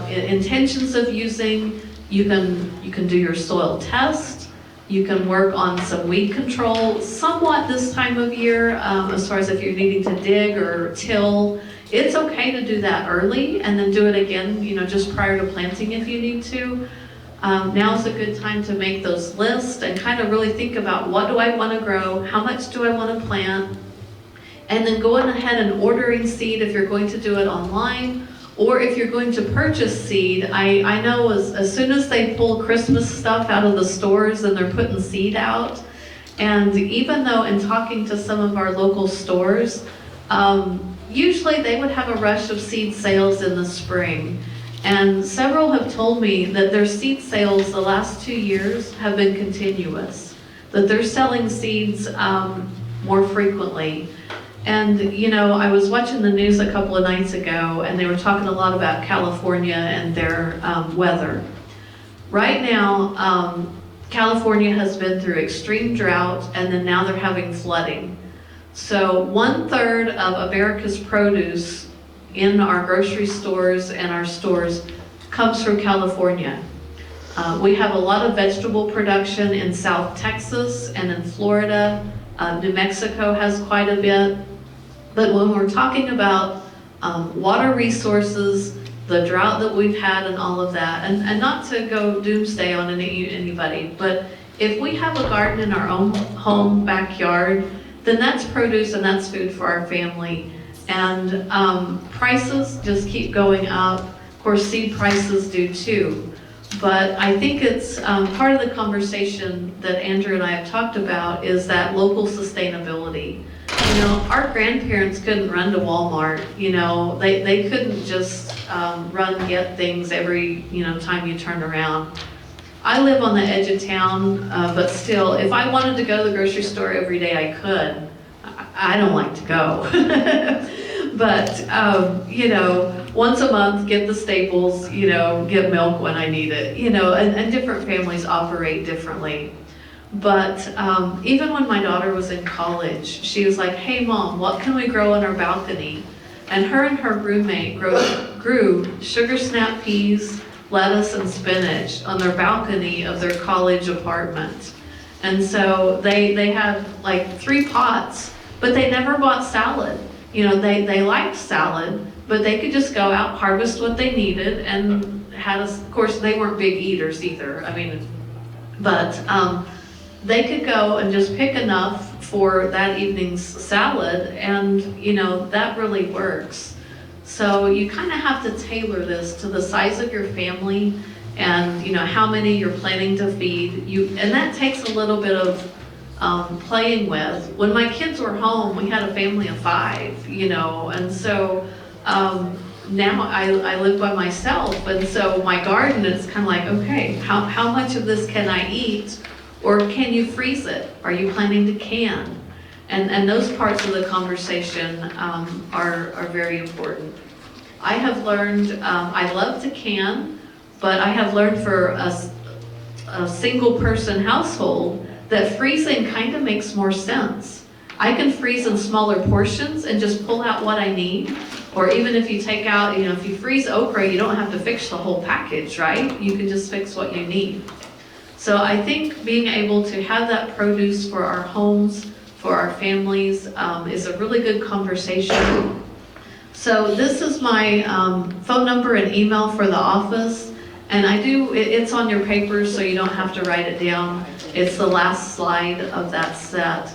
intentions of using, you can do your soil test. You can work on some weed control somewhat this time of year, as far as if you're needing to dig or till. It's okay to do that early and then do it again, just prior to planting if you need to. Now's a good time to make those lists and kind of really think about, what do I want to grow? How much do I want to plant? And then going ahead and ordering seed if you're going to do it online, or if you're going to purchase seed. I know as soon as they pull Christmas stuff out of the stores and they're putting seed out, and even though in talking to some of our local stores, usually they would have a rush of seed sales in the spring. And several have told me that their seed sales the last 2 years have been continuous, that they're selling seeds more frequently. And, I was watching the news a couple of nights ago, and they were talking a lot about California and their weather. Right now, California has been through extreme drought, and then now they're having flooding. So 1/3 of America's produce in our grocery stores and our stores comes from California. We have a lot of vegetable production in South Texas and in Florida. New Mexico has quite a bit. But when we're talking about water resources, the drought that we've had and all of that, and not to go doomsday on anybody, but if we have a garden in our own home backyard, then that's produce and that's food for our family. And prices just keep going up. Of course, seed prices do too. But I think it's part of the conversation that Andrew and I have talked about is that local sustainability. Our grandparents couldn't run to Walmart. They couldn't just run and get things every time you turn around. I live on the edge of town, but still, if I wanted to go to the grocery store every day, I could. I don't like to go. But, once a month, get the staples, get milk when I need it, and different families operate differently. But even when my daughter was in college, she was like, "Hey Mom, what can we grow on our balcony?" And her roommate grew sugar snap peas, lettuce, and spinach on their balcony of their college apartment. And so they had like 3 pots, but they never bought salad. They liked salad, but they could just go out, harvest what they needed, and of course they weren't big eaters either. But they could go and just pick enough for that evening's salad, and that really works. So you kind of have to tailor this to the size of your family and how many you're planning to feed you, and that takes a little bit of playing with. When my kids were home, we had a family of 5, and so now I live by myself, and so my garden is kind of like, okay, how much of this can I eat? Or can you freeze it? Are you planning to can? And those parts of the conversation are very important. I have learned, I love to can, but I have learned for a single person household that freezing kind of makes more sense. I can freeze in smaller portions and just pull out what I need. Or even if you take out, if you freeze okra, you don't have to fix the whole package, right? You can just fix what you need. So I think being able to have that produce for our homes, for our families, is a really good conversation. So this is my phone number and email for the office. And it's on your papers, so you don't have to write it down. It's the last slide of that set.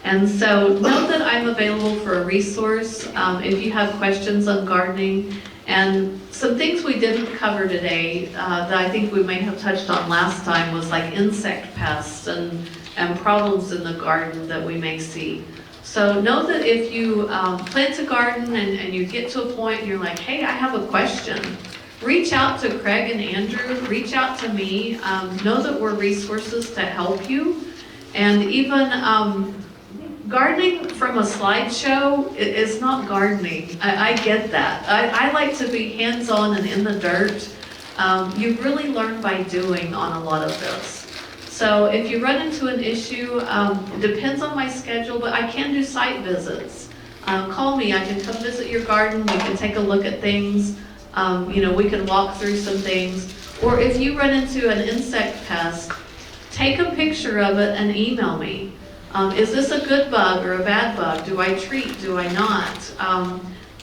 And so know that I'm available for a resource if you have questions on gardening. And some things we didn't cover today that I think we may have touched on last time was like insect pests and problems in the garden that we may see. So know that if you plant a garden and you get to a point and you're like, hey, I have a question, reach out to Craig and Andrew, reach out to me. Know that we're resources to help you. And even gardening from a slideshow is not gardening. I get that. I like to be hands-on and in the dirt. You really learn by doing on a lot of this. So if you run into an issue, it depends on my schedule, but I can do site visits. Call me, I can come visit your garden, we can take a look at things, we can walk through some things. Or if you run into an insect pest, take a picture of it and email me. Is this a good bug or a bad bug? Do I treat, do I not?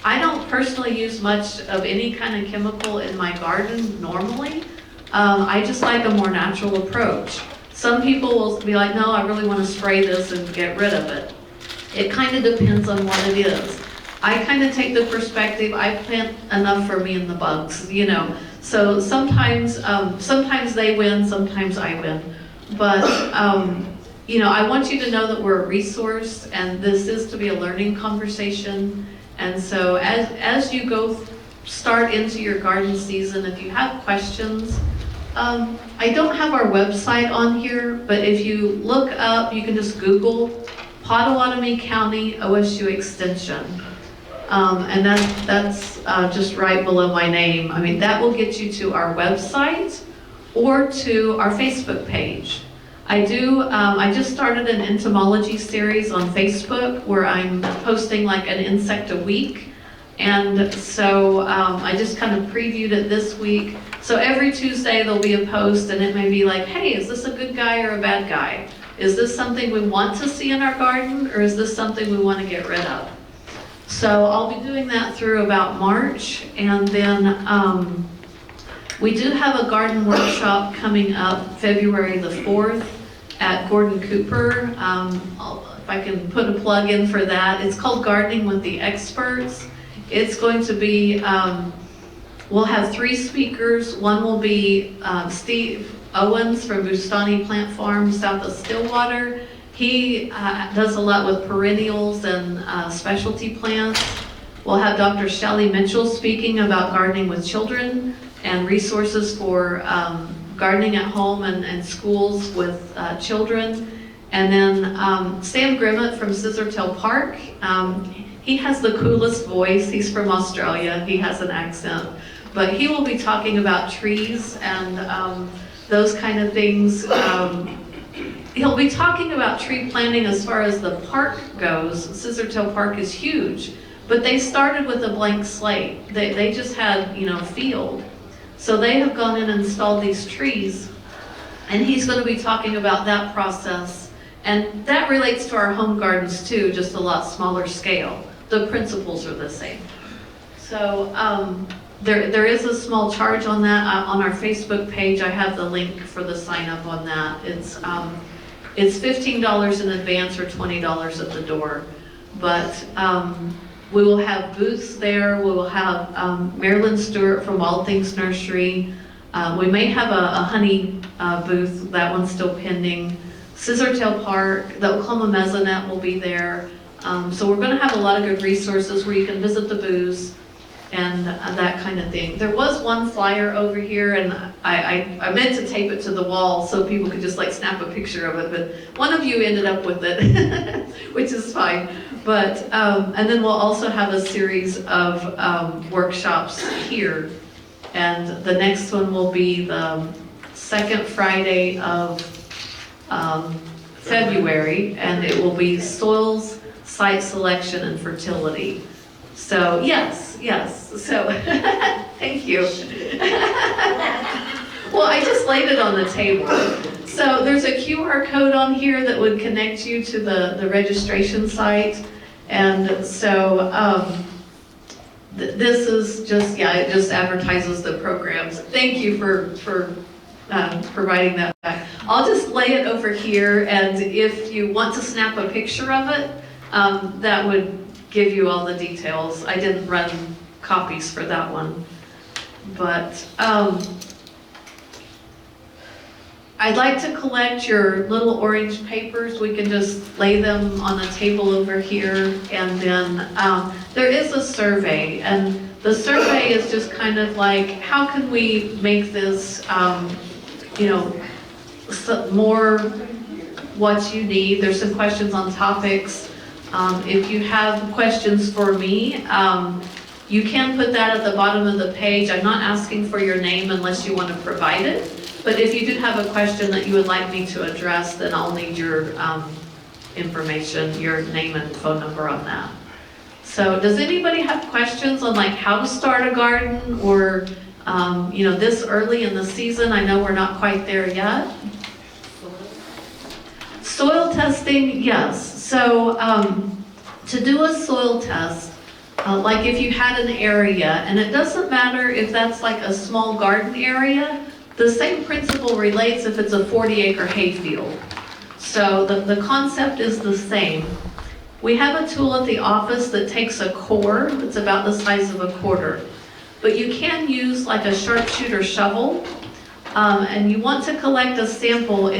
I don't personally use much of any kind of chemical in my garden normally. I just like a more natural approach. Some people will be like, no, I really want to spray this and get rid of it. It kind of depends on what it is. I kind of take the perspective, I plant enough for me and the bugs, you know. So sometimes they win, sometimes I win. But, you know, I want you to know that we're a resource, and this is to be a learning conversation. And so as you start into your garden season, if you have questions, I don't have our website on here, but if you look up, you can just Google Pottawatomie County OSU Extension. And that's just right below my name. I mean, that will get you to our website or to our Facebook page. I just started an entomology series on Facebook where I'm posting like an insect a week. And so I just kind of previewed it this week. So every Tuesday there'll be a post, and it may be like, hey, is this a good guy or a bad guy? Is this something we want to see in our garden, or is this something we want to get rid of? So I'll be doing that through about March, and then we do have a garden workshop coming up February the 4th at Gordon Cooper. If I can put a plug in for that, it's called Gardening with the Experts. It's going to be, we'll have 3 speakers. One will be Steve Owens from Bustani Plant Farm south of Stillwater. He does a lot with perennials and specialty plants. We'll have Dr. Shelley Mitchell speaking about gardening with children and resources for gardening at home and schools with children. And then Sam Grimmett from Scissortail Park. He has the coolest voice. He's from Australia. He has an accent. But he will be talking about trees and those kind of things. He'll be talking about tree planting as far as the park goes. Scissortail Park is huge, but they started with a blank slate. They just had, you know, field. So they have gone in and installed these trees, and he's going to be talking about that process. And that relates to our home gardens too, just a lot smaller scale. The principles are the same. So there is a small charge on that. On our Facebook page, I have the link for the sign up on that. It's $15 in advance or $20 at the door. But we will have booths there. We will have Marilyn Stewart from All Things Nursery. We may have a honey booth. That one's still pending. Scissortail Park, the Oklahoma Mesonet will be there. So we're going to have a lot of good resources where you can visit the booths and that kind of thing. There was one flyer over here, and I meant to tape it to the wall so people could just like snap a picture of it, but one of you ended up with it, which is fine. But and then we'll also have a series of workshops here, and the next one will be the second Friday of February, and it will be soils, site selection, and fertility. So yes. So thank you. Well, I just laid it on the table. So there's a QR code on here that would connect you to the registration site. And so this is just, it just advertises the programs. Thank you for providing that back. I'll just lay it over here, and if you want to snap a picture of it, that would give you all the details. I didn't run copies for that one. But I'd like to collect your little orange papers. We can just lay them on the table over here. And then there is a survey, and the survey is just kind of like, how can we make this, more what you need. There's some questions on topics. If you have questions for me, you can put that at the bottom of the page. I'm not asking for your name unless you want to provide it. But if you do have a question that you would like me to address, then I'll need your information, your name and phone number on that. So does anybody have questions on like how to start a garden, or this early in the season? I know we're not quite there yet. Soil testing, yes. So to do a soil test, like if you had an area, and it doesn't matter if that's like a small garden area, the same principle relates if it's a 40-acre hayfield. So the concept is the same. We have a tool at the office that takes a core that's about the size of a quarter. But you can use like a sharpshooter shovel, and you want to collect a sample.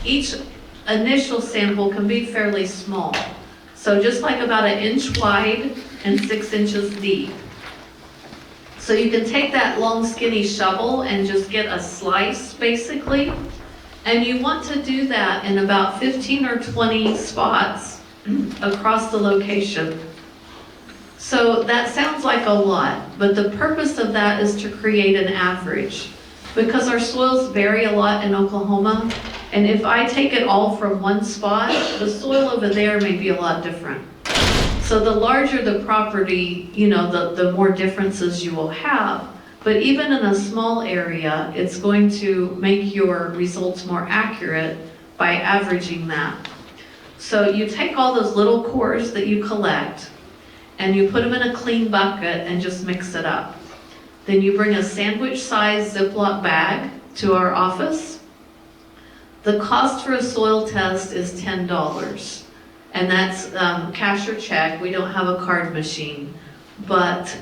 Each initial sample can be fairly small. So just like about 1 inch wide and 6 inches deep. So you can take that long skinny shovel and just get a slice basically. And you want to do that in about 15 or 20 spots across the location. So that sounds like a lot, but the purpose of that is to create an average. Because our soils vary a lot in Oklahoma, and if I take it all from one spot, the soil over there may be a lot different. So the larger the property, the more differences you will have. But even in a small area, it's going to make your results more accurate by averaging that. So you take all those little cores that you collect, and you put them in a clean bucket and just mix it up. Then you bring a sandwich-sized Ziploc bag to our office. The cost for a soil test is $10, and that's cash or check. We don't have a card machine, but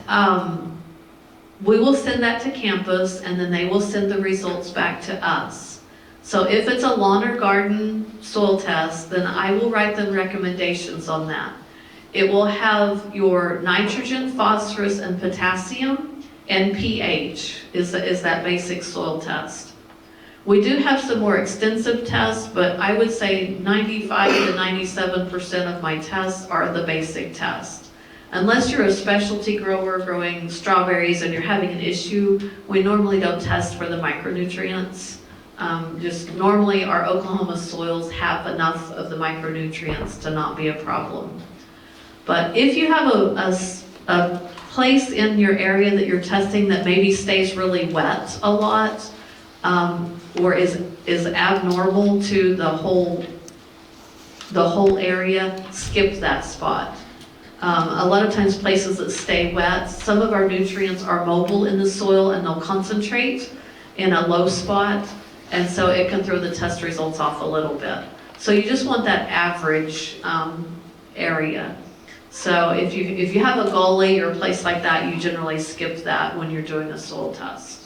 we will send that to campus, and then they will send the results back to us. So if it's a lawn or garden soil test, then I will write the recommendations on that. It will have your nitrogen, phosphorus, and potassium, and pH is that basic soil test. We do have some more extensive tests, but I would say 95 to 97% of my tests are the basic test. Unless you're a specialty grower growing strawberries and you're having an issue, we normally don't test for the micronutrients. Just normally our Oklahoma soils have enough of the micronutrients to not be a problem. But if you have a place in your area that you're testing that maybe stays really wet a lot, or is abnormal to the whole area, skip that spot. A lot of times places that stay wet, some of our nutrients are mobile in the soil and they'll concentrate in a low spot, and so it can throw the test results off a little bit. So you just want that average area. So if you have a gully or a place like that, you generally skip that when you're doing a soil test.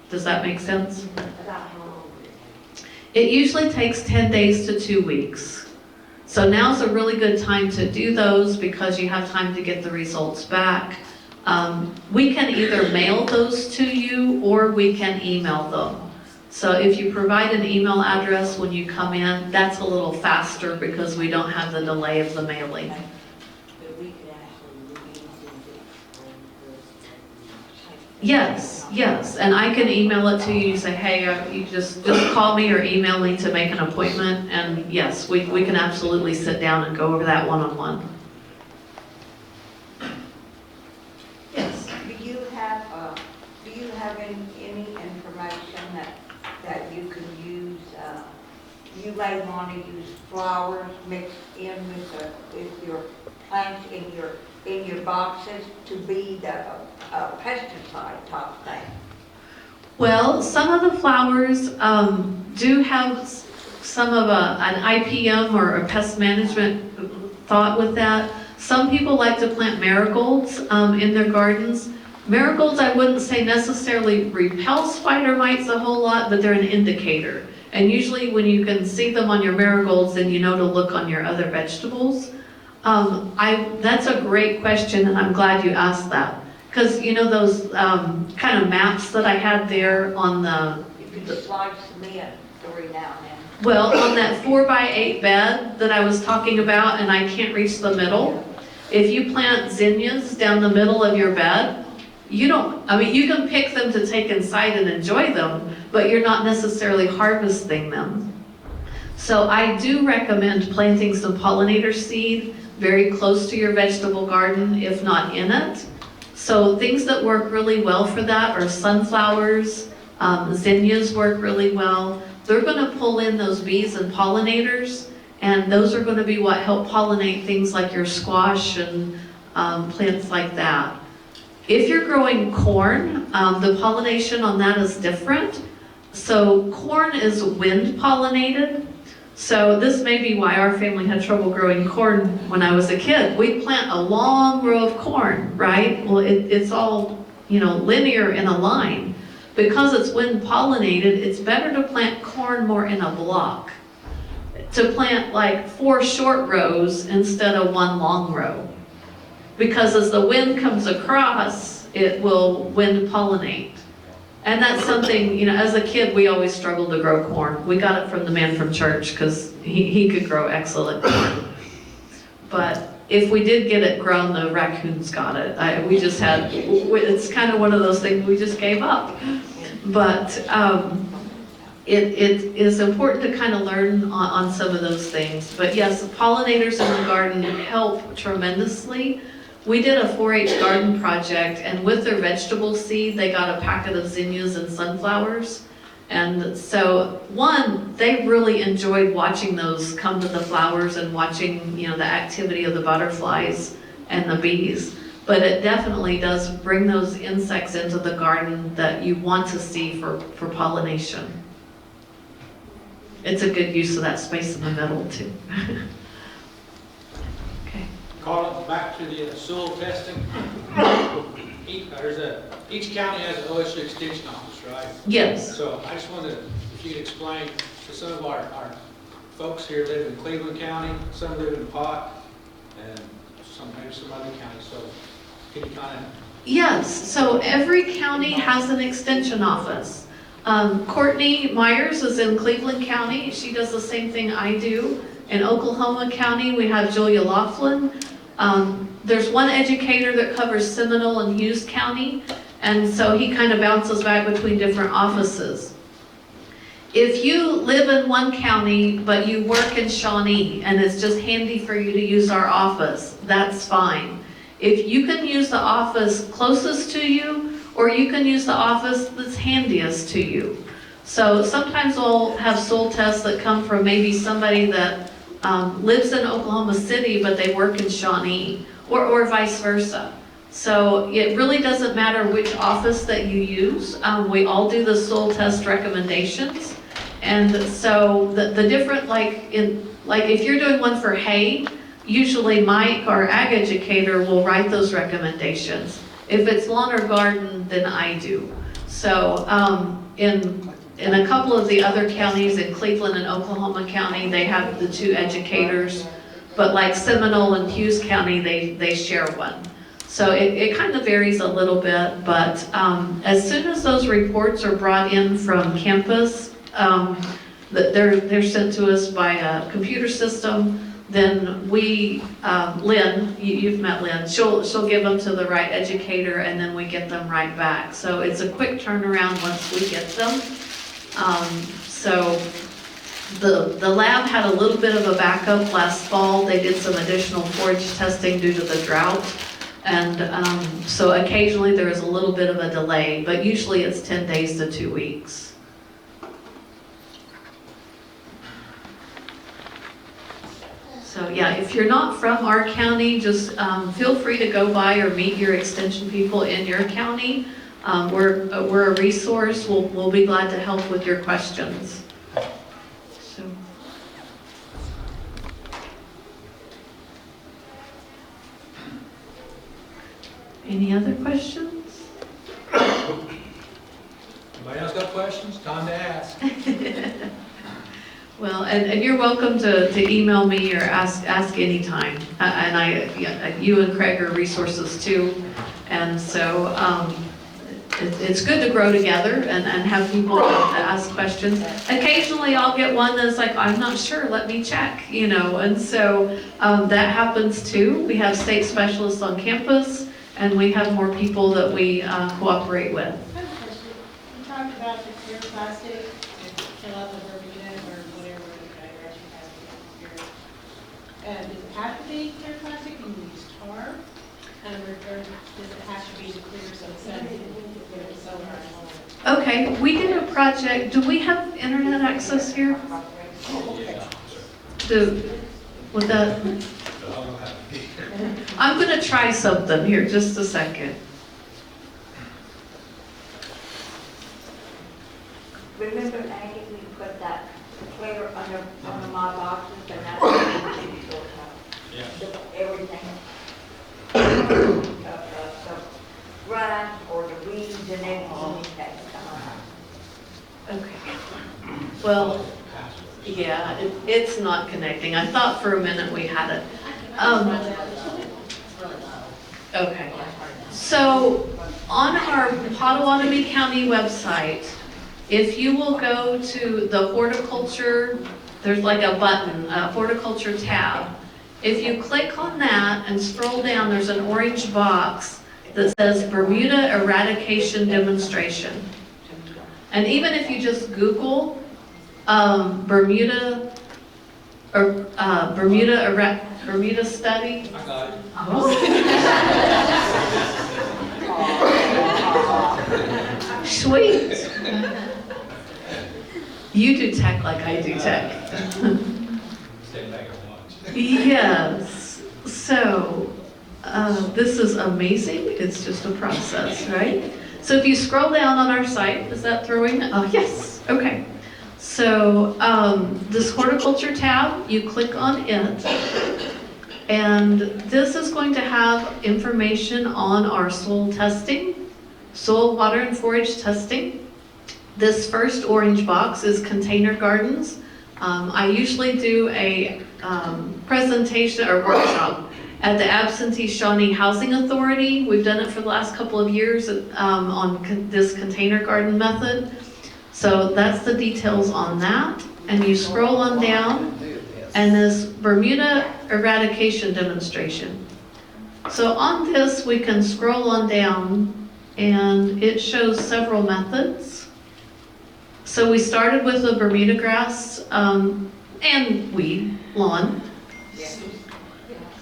Does that make sense? About how long would it take? It usually takes 10 days to 2 weeks. So now's a really good time to do those because you have time to get the results back. We can either mail those to you or we can email them. So if you provide an email address when you come in, that's a little faster because we don't have the delay of the mailing. But we could actually look into it Yes, and I can email it to you. You say, hey, you just call me or email me to make an appointment, and yes, we can absolutely sit down and go over that one-on-one. Yes. Do you have any information that you can use? You may want to use flowers mixed in with your plants in your boxes to be the pesticide type thing. Well, some of the flowers do have some of an IPM or a pest management thought with that. Some people like to plant marigolds in their gardens. Marigolds, I wouldn't say necessarily repel spider mites a whole lot, but they're an indicator. And usually when you can see them on your marigolds, then you know to look on your other vegetables. That's a great question, and I'm glad you asked that. Because you know those kind of maps that I had there on the... You can slide some in every now and then. Well, on that 4x8 bed that I was talking about, and I can't reach the middle, if you plant zinnias down the middle of your bed, you can pick them to take inside and enjoy them, but you're not necessarily harvesting them. So I do recommend planting some pollinator seed very close to your vegetable garden, if not in it. So things that work really well for that are sunflowers, zinnias work really well. they're gonna pull in those bees and pollinators, and those are gonna be what help pollinate things like your squash and plants like that. If you're growing corn, the pollination on that is different. So corn is wind pollinated. So this may be why our family had trouble growing corn when I was a kid. We'd plant a long row of corn, right? Well, it's all, linear in a line. Because it's wind pollinated, it's better to plant corn more in a block. To plant like 4 short rows instead of 1 long row. Because as the wind comes across, it will wind pollinate. And that's something, as a kid, we always struggled to grow corn. We got it from the man from church because he could grow excellent corn. But if we did get it grown, the raccoons got it. It's kind of one of those things we just gave up. But it is important to kind of learn on some of those things. But yes, the pollinators in the garden help tremendously. We did a 4-H garden project, and with their vegetable seed, they got a packet of zinnias and sunflowers. And so, they really enjoyed watching those come to the flowers and watching, the activity of the butterflies and the bees. But it definitely does bring those insects into the garden that you want to see for pollination. It's a good use of that space in the middle, too. Carla, back to the soil testing. Each county has an OSU extension office, right? Yes. So I just wanted, if you could explain to some of our folks here live in Cleveland County, some live in Pot, and maybe some other counties. So can you kind of... Yes, so every county has an extension office. Courtney Myers is in Cleveland County. She does the same thing I do. In Oklahoma County, we have Julia Laughlin. There's one educator that covers Seminole and Hughes County, and so he kind of bounces back between different offices. If you live in one county, but you work in Shawnee, and it's just handy for you to use our office, that's fine. If you can use the office closest to you, or you can use the office that's handiest to you. So sometimes we'll have soil tests that come from maybe somebody that lives in Oklahoma City, but they work in Shawnee, or vice versa. So it really doesn't matter which office that you use. We all do the soil test recommendations. And so the different, like if you're doing one for hay, usually Mike, our ag educator, will write those recommendations. If it's lawn or garden, then I do. So in a couple of the other counties, in Cleveland and Oklahoma County, they have the 2 educators, but like Seminole and Hughes County, they share one. So it kind of varies a little bit, but as soon as those reports are brought in from campus, they're sent to us by a computer system. Then we, Lynn, you've met Lynn, she'll give them to the right educator, and then we get them right back. So it's a quick turnaround once we get them. So the lab had a little bit of a backup last fall. They did some additional forage testing due to the drought. And so occasionally there is a little bit of a delay, but usually it's 10 days to 2 weeks. So yeah, if you're not from our county, just feel free to go by or meet your extension people in your county. We're a resource. We'll be glad to help with your questions. So. Any other questions? Anybody else got questions? Time to ask. Well, and you're welcome to email me or ask anytime. You and Craig are resources too. And so it's good to grow together and have people to ask questions. Occasionally I'll get one that's like, I'm not sure, let me check, and so that happens too. We have state specialists on campus, and we have more people that we cooperate with. I have a question. You talked about the clear plastic, and fill out the verbiage in it, or whatever, the direction has to be clear. Does it have to be clear plastic? Can you use tar? And or does it have to be clear so it's not, if it's so hard? Okay, we did a project, do we have internet access here? Would that? I'm gonna try something here, just a second. Remember, Aggie, we put that clear under one of my boxes, and that's what we sort Yeah. of everything. The grass or the weeds and everything that come out. Okay. Well, yeah, it's not connecting. I thought for a minute we had it. Okay. So on our Potawatomi County website, if you will go to the horticulture, there's like a button, a horticulture tab. If you click on that and scroll down, there's an orange box that says Bermuda Eradication Demonstration. And even if you just Google Bermuda study. I got it. Sweet. You do tech like I do tech. Stand back and watch. Yes. So this is amazing. It's just a process, right? So if you scroll down on our site, is that throwing? Oh, yes. Okay. So this horticulture tab, you click on it, and this is going to have information on our soil testing, soil, water, and forage testing. This first orange box is container gardens. I usually do a presentation or workshop at the Absentee Shawnee Housing Authority. We've done it for the last couple of years on this container garden method. So that's the details on that. And you scroll on down, and this Bermuda Eradication Demonstration. So on this, we can scroll on down, and it shows several methods. So we started with the Bermuda grass and weed lawn.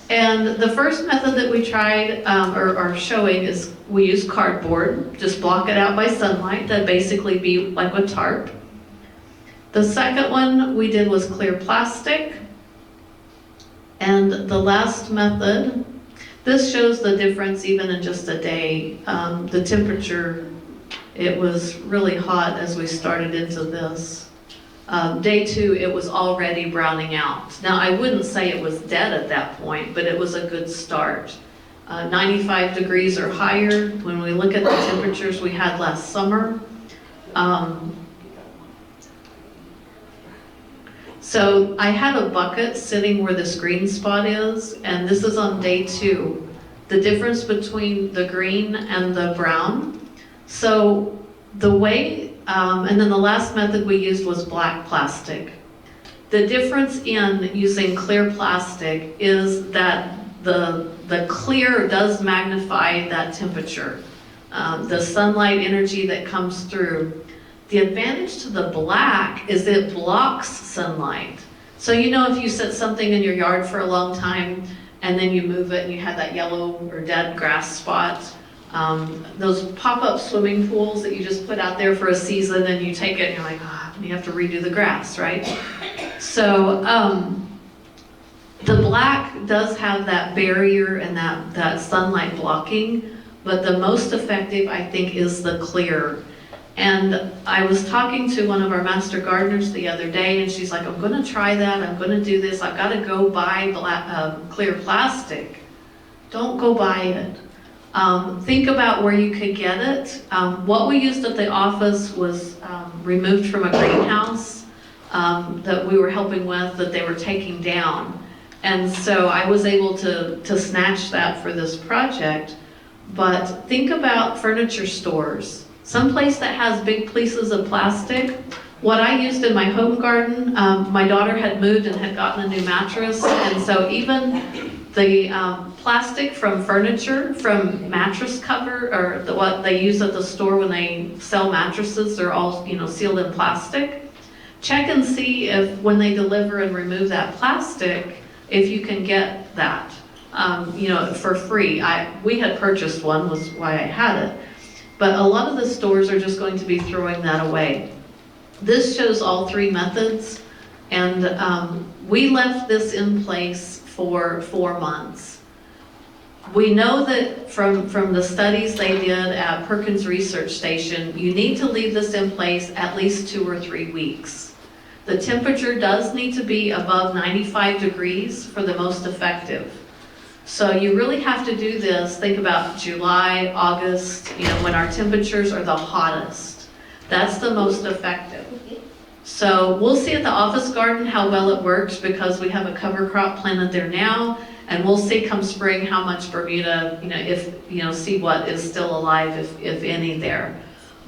And the first method that we tried or are showing is we use cardboard, just block it out by sunlight. That'd basically be like a tarp. The second one we did was clear plastic. And the last method, this shows the difference even in just a day. The temperature, it was really hot as we started into this. Day 2, it was already browning out. Now, I wouldn't say it was dead at that point, but it was a good start. 95 degrees or higher, when we look at the temperatures we had last summer. So I had a bucket sitting where this green spot is, and this is on day 2. The difference between the green and the brown. So the way, and then the last method we used was black plastic. The difference in using clear plastic is that the clear does magnify that temperature. The sunlight energy that comes through. The advantage to the black is it blocks sunlight. So you know if you set something in your yard for a long time and then you move it and you have that yellow or dead grass spot, those pop-up swimming pools that you just put out there for a season and you take it and you're like, you have to redo the grass, right? So the black does have that barrier and that sunlight blocking, but the most effective, I think, is the clear. And I was talking to one of our master gardeners the other day, and she's like, I'm going to try that. I'm going to do this. I've got to go buy clear plastic. Don't go buy it. Think about where you could get it. What we used at the office was removed from a greenhouse that we were helping with that they were taking down. And so I was able to snatch that for this project. But think about furniture stores. Someplace that has big pieces of plastic. What I used in my home garden, my daughter had moved and had gotten a new mattress, and so even the plastic from furniture, from mattress cover, or what they use at the store when they sell mattresses, they're all sealed in plastic. Check and see if when they deliver and remove that plastic, if you can get that, for free. We had purchased one, was why I had it. but a lot of the stores are just going to be throwing that away. This shows all 3 methods, and we left this in place for 4 months. We know that from the studies they did at Perkins Research Station, you need to leave this in place at least 2 or 3 weeks. The temperature does need to be above 95 degrees for the most effective. So you really have to do this, think about July, August, when our temperatures are the hottest. That's the most effective. So we'll see at the Office Garden how well it works, because we have a cover crop planted there now, and we'll see come spring how much Bermuda, see what is still alive, if any there.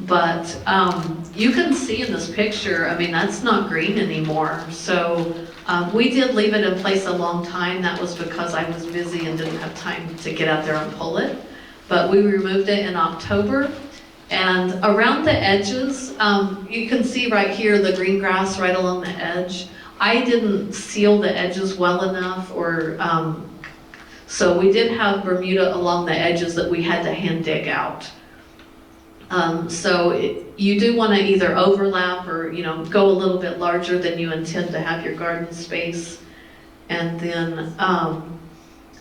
But you can see in this picture, that's not green anymore. So we did leave it in place a long time. That was because I was busy and didn't have time to get out there and pull it. But we removed it in October. And around the edges, you can see right here the green grass right along the edge. I didn't seal the edges well enough, so we did have Bermuda along the edges that we had to hand dig out. You do want to either overlap or go a little bit larger than you intend to have your garden space. And then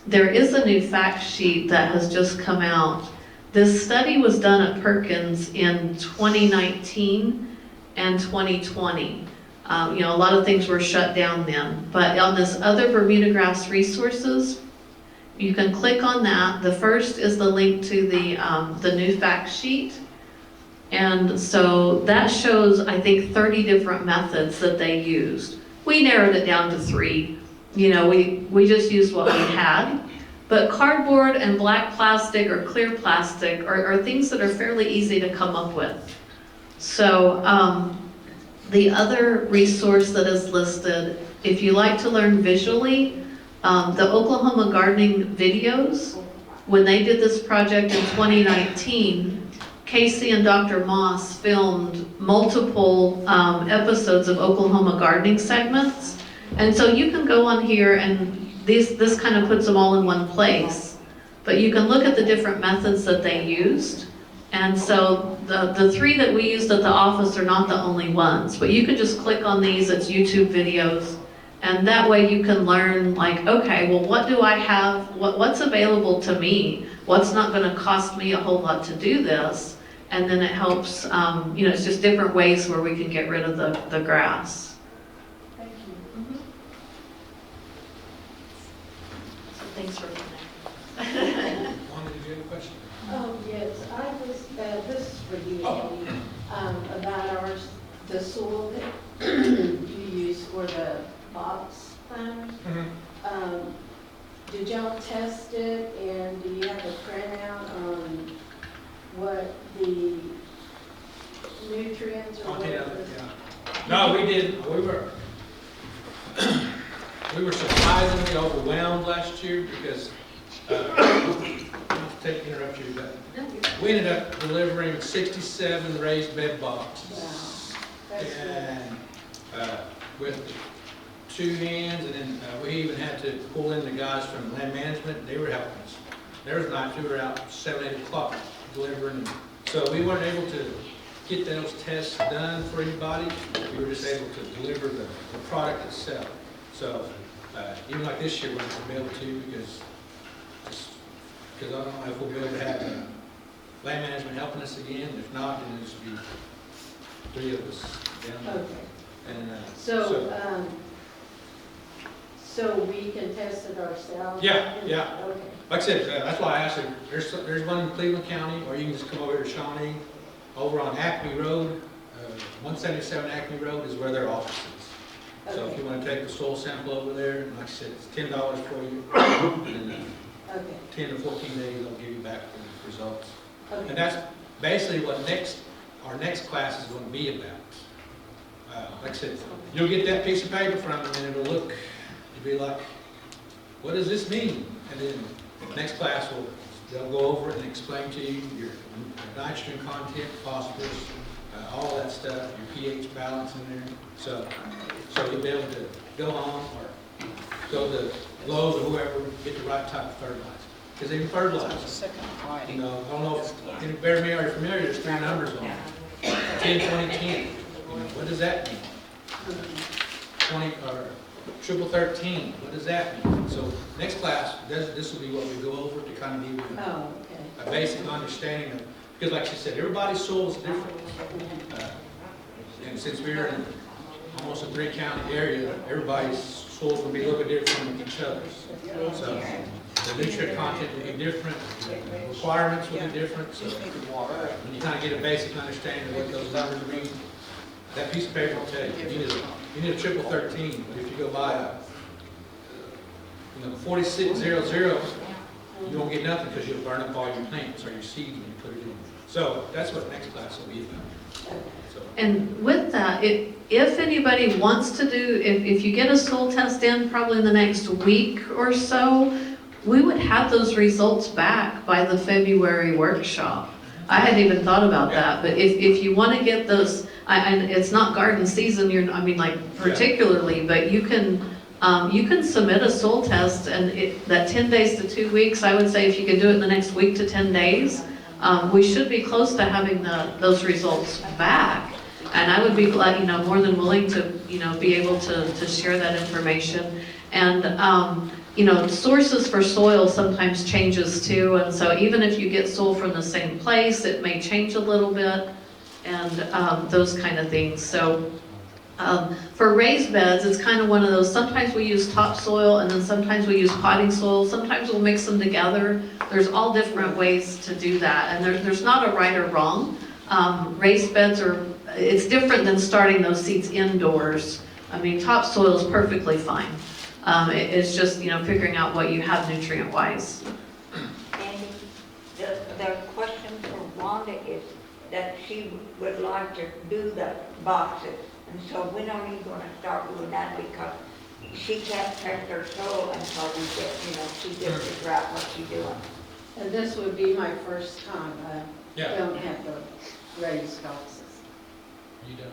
there is a new fact sheet that has just come out. This study was done at Perkins in 2019 and 2020. A lot of things were shut down then. But on this other Bermuda Grass Resources, you can click on that. The first is the link to the new fact sheet. And so that shows, I think, 30 different methods that they used. We narrowed it down to 3. We just used what we had. But cardboard and black plastic or clear plastic are things that are fairly easy to come up with. So the other resource that is listed, if you like to learn visually, the Oklahoma gardening videos, when they did this project in 2019, Casey and Dr. Moss filmed multiple episodes of Oklahoma gardening segments. And so you can go on here, and this kind of puts them all in one place. But you can look at the different methods that they used. And so the 3 that we used at the office are not the only ones. But you can just click on these, it's YouTube videos. And that way you can learn, like, okay, well, what do I have? What's available to me? What's not going to cost me a whole lot to do this? And then it helps, it's just different ways where we can get rid of the grass. Thank you. So thanks for coming. Wanda, did you have a question? Yes, I was, this is for you, Amy, about the soil that you use for the box planters. Did y'all test it, and do you have a printout on what the nutrients or Content of whatever? it, yeah. No, we did, we were surprisingly overwhelmed last year because, not to interrupt you, but we ended up delivering 67 raised bed boxes. Wow, that's good. And with 2 hands, and then we even had to pull in the guys from land management. They were helping us. There was nights we were out 7, 8 o'clock delivering. So we weren't able to get those tests done for anybody. We were just able to deliver the product itself. So even like this year, we're not going to be able to because I don't know if we'll be able to have land management helping us again. If not, then it'll just be 3 of us down there. Okay, And, so we can test it ourselves? Yeah, yeah. Okay. Like I said, that's why I asked you, there's one in Cleveland County, or you can just come over to Shawnee, over on Acme Road. 177 Acme Road is where their office is. So if you want to take the soil sample over there, like I said, it's $10 for you. And Okay. 10 to 14 days, they'll give you back the results. Okay. And that's basically what our next class is going to be about. Like I said, you'll get that piece of paper from them, and it'll be like, what does this mean? And then the next class they'll go over it and explain to you your nitrogen content, phosphorus, all that stuff, your pH balance in there. So you'll be able to go home or go to Lowe's or whoever, get the right type of fertilizer. because they fertilize. You know, I don't know if any bear me are familiar, there's three numbers on it. 10, 20, 10. You know, what does that mean? 20, or triple 13, what does that mean? So next class, this will be what we go over to kind of give you Oh, okay. a basic understanding of, because like she said, everybody's soil is different. And since we're in almost a 3-county area, everybody's soils will be a little bit different from each other's. So the nutrient content will be different, the requirements will be different, so when you kind of get a basic understanding of what those numbers mean, that piece of paper will tell you, you need a triple 13, but if you go buy a, 4600, you won't get nothing because you'll burn up all your plants or your seeds when you put it in. So that's what next class will be about. So, And with that, if anybody wants to do, if you get a soil test in probably in the next week or so, we would have those results back by the February workshop. I hadn't even thought about that, but if you want to get those, and it's not garden season, particularly, but you can submit a soil test, and that 10 days to 2 weeks, I would say if you could do it in the next week to 10 days, we should be close to having those results back. And I would be glad, more than willing to, be able to share that information. And, sources for soil sometimes changes too. And so even if you get soil from the same place, it may change a little bit, and those kind of things. So for raised beds, it's kind of one of those, sometimes we use topsoil and then sometimes we use potting soil. Sometimes we'll mix them together. There's all different ways to do that. And there's not a right or wrong. Raised beds it's different than starting those seeds indoors. I mean, topsoil is perfectly fine. It's just, figuring out what you have nutrient-wise. And the question for Wanda is that she would like to do the boxes. And so when are you going to start doing that? Because she can't test her soil until we get, she gets to figure out what she's doing. And this would be my first time. I Yeah. don't have the raised boxes. you done?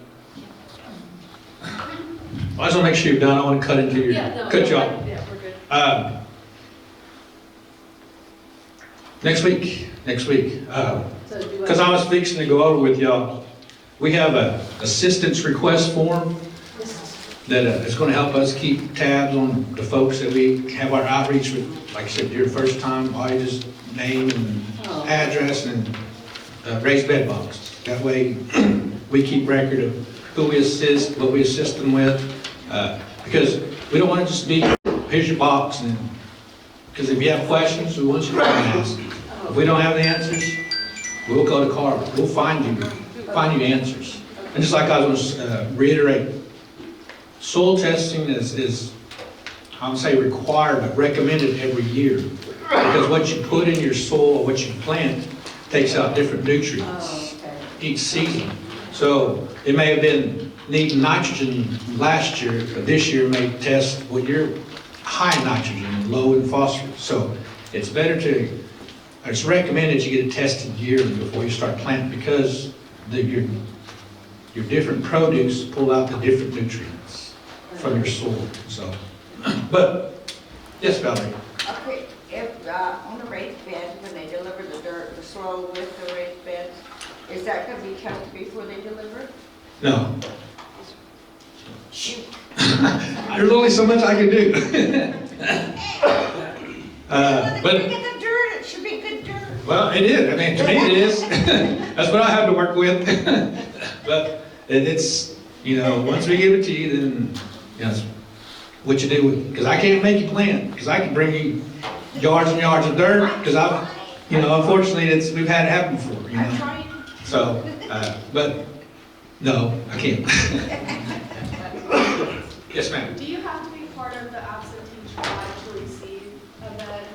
I just want to make sure you're done. I want to cut into your, cut you off. Yeah, we're good. Next week, So do because I was fixing to go over with y'all, we have a assistance request form that is going to help us keep tabs on the folks that we have our outreach with. Like I said, your first time, all you just name and address and raised bed box. That way, we keep record of who we assist, what we assist them with, because we don't want to just be, here's your box, and because if you have questions, we want you to come and ask. If we don't have the answers, we'll go to Carver. We'll find you answers. And just like I was going to reiterate, soil testing is, I would say required, but recommended every year. Because what you put in your soil, what you plant, takes out different nutrients each season. So it may have been needing nitrogen last year, but this year may test, well, you're high in nitrogen and low in phosphorus. So it's better it's recommended you get it tested yearly before you start planting, because your different produce pull out the different nutrients from your soil. So, but yes, Valerie. Okay, if on the raised beds, when they deliver the dirt, the soil with the raised beds, is that going to be tested before they deliver? No. There's only so much I can do. When But they get the dirt, it should be good dirt. well, it is. I mean, to me, it is. That's what I have to work with. But it's, once we give it to you, then, it's what you do with it. Because I can't make you plant. Because I can bring you yards and yards of dirt. Because unfortunately, we've had it happen before. I'm trying. So, but no, I can't. Yes, ma'am. Do you have to be part of the absentee trial to receive a bed?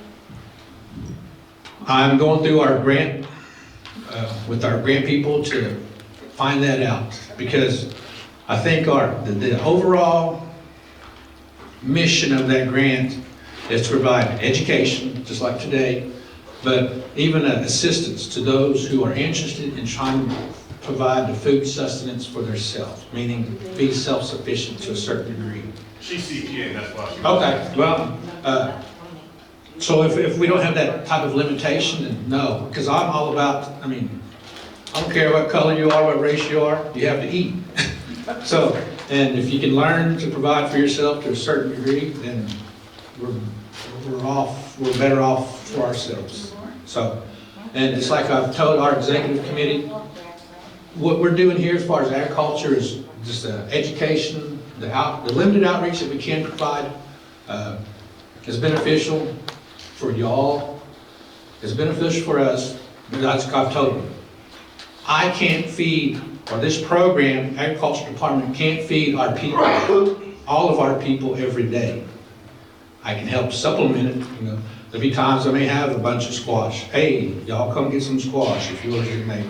I'm going through our grant, with our grant people to find that out, because I think the overall mission of that grant is to provide education, just like today, but even assistance to those who are interested in trying to provide the food sustenance for themselves, meaning be self-sufficient to a certain degree. She's CPA, that's why she. Okay, well, So if we don't have that type of limitation, then no, because I'm all about, I mean, I don't care what color you are, what race you are, you have to eat. So, and if you can learn to provide for yourself to a certain degree, then we're better off for ourselves. So, and it's like I've told our executive committee, what we're doing here as far as agriculture is just education, the limited outreach that we can provide is beneficial for y'all, is beneficial for us, but that's what I've told them. I can't feed, or this program, agriculture department can't feed our people, all of our people every day. I can help supplement it, you know. There'll be times I may have a bunch of squash. Hey, y'all come get some squash if yours is made,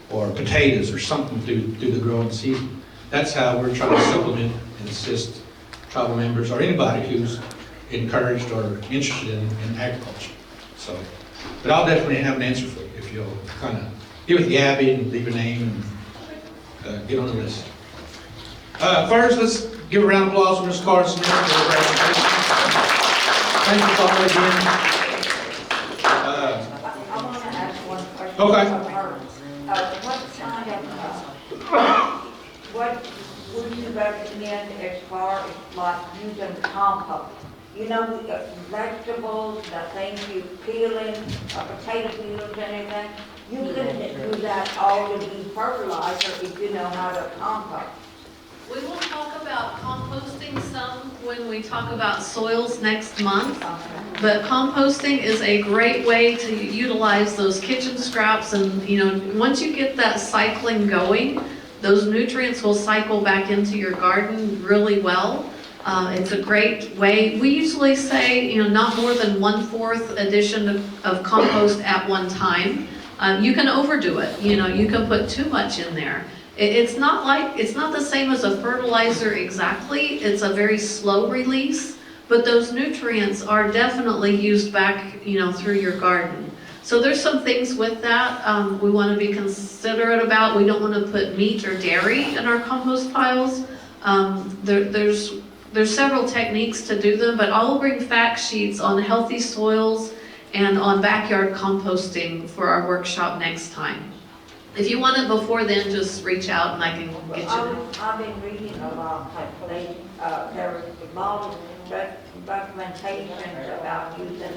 or potatoes or something through the growing season. That's how we're trying to supplement and assist tribal members or anybody who's encouraged or interested in agriculture. So, but I'll definitely have an answer for you if you'll kind of get with Gabby and leave a name and get on the list. First, let's give a round of applause for Ms. Carter Smith for her presentation. Thank you, Carter, again. I want to ask one question. Okay. of her. What would you recommend as far as like using compost? You know, vegetables, the things you peeling, potato peelers and everything, you can do that all to be fertilizer if you know how to compost. We will talk about composting some when we talk about soils next month. But composting is a great way to utilize those kitchen scraps, and you know, once you get that cycling going, those nutrients will cycle back into your garden really well. It's a great way. We usually say, you know, not more than 1/4 addition of compost at one time. You can overdo it. You know, you can put too much in there. It's not the same as a fertilizer exactly. It's a very slow release, but those nutrients are definitely used back, you know, through your garden. So there's some things with that we want to be considerate about. We don't want to put meat or dairy in our compost piles. There's several techniques to do them, but I'll bring fact sheets on healthy soils and on backyard composting for our workshop next time. If you want it before then, just reach out and I can get you. I've been reading a lot, there was a lot of recommendations about using,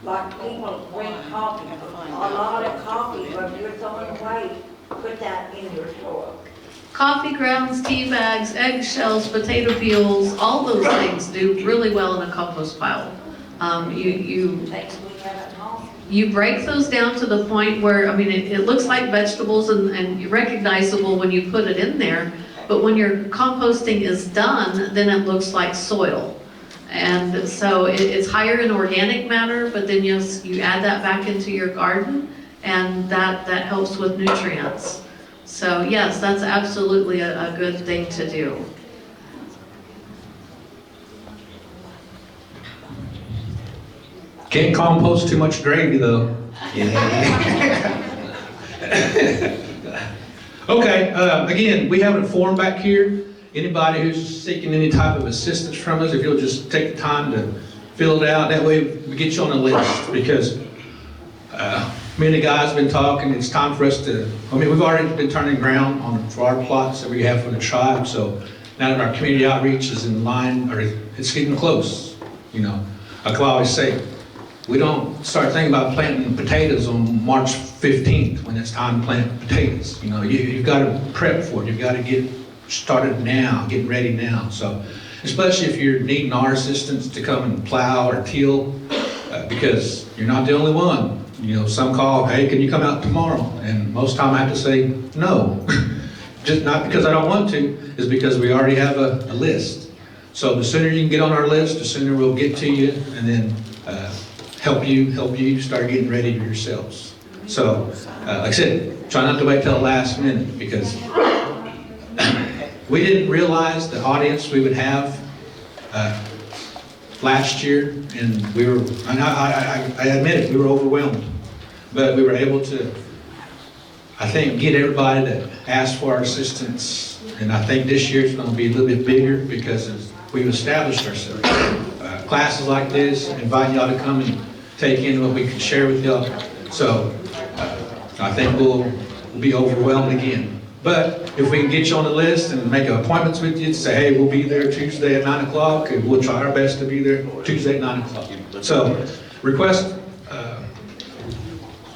like people drink coffee. A lot of coffee, when you're throwing away, put that in your soil. Coffee grounds, tea bags, eggshells, potato peels, all those things do really well in a compost pile. Things we have at home. You break those down to the point where, I mean, it looks like vegetables and recognizable when you put it in there, but when your composting is done, then it looks like soil. And so it's higher in organic matter, but then you add that back into your garden, and that helps with nutrients. So yes, that's absolutely a good thing to do. Can't compost too much gravy though. Yeah. Okay, again, we have a form back here. Anybody who's seeking any type of assistance from us, if you'll just take the time to fill it out, that way we get you on the list, because me and the guys have been talking, it's time for us to, I mean, we've already been turning ground for our plots that we have for the tribe, so now that our community outreach is in line, or it's getting close, you know. Like I always say, we don't start thinking about planting potatoes on March 15th when it's time to plant potatoes. You know, you've got to prep for it. You've got to get started now, get ready now. So, especially if you're needing our assistance to come and plow or till, because you're not the only one. You know, some call, hey, can you come out tomorrow? And most time I have to say no. Just not because I don't want to, is because we already have a list. So the sooner you can get on our list, the sooner we'll get to you, and then help you start getting ready yourselves. So, like I said, try not to wait till the last minute, because we didn't realize the audience we would have last year, and I admit it, we were overwhelmed. But we were able to, I think, get everybody that asked for our assistance, and I think this year it's going to be a little bit bigger because we've established ourselves. Classes like this, inviting y'all to come and take in what we can share with y'all. So I think we'll be overwhelmed again. But if we can get you on the list and make appointments with you, say, hey, we'll be there Tuesday at 9 o'clock, and we'll try our best to be there Tuesday at 9 o'clock. So request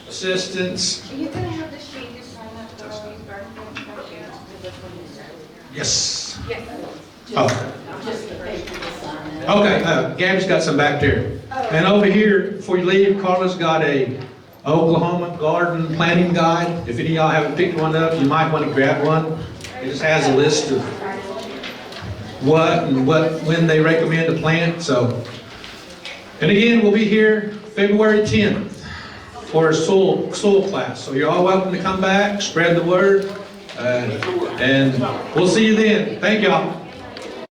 assistance. Are you gonna have the sheet to sign up for all these birthdays? Yes. Yes. Oh. Just the paper to sign it. Okay, Gabby's got some back there. And over here, before you leave, Carla's got a Oklahoma garden planting guide. If any of y'all haven't picked one up, you might want to grab one. It just has a list of when they recommend to plant, so. And again, we'll be here February 10th for a soil class. So you're all welcome to come back, spread the word, and we'll see you then. Thank y'all.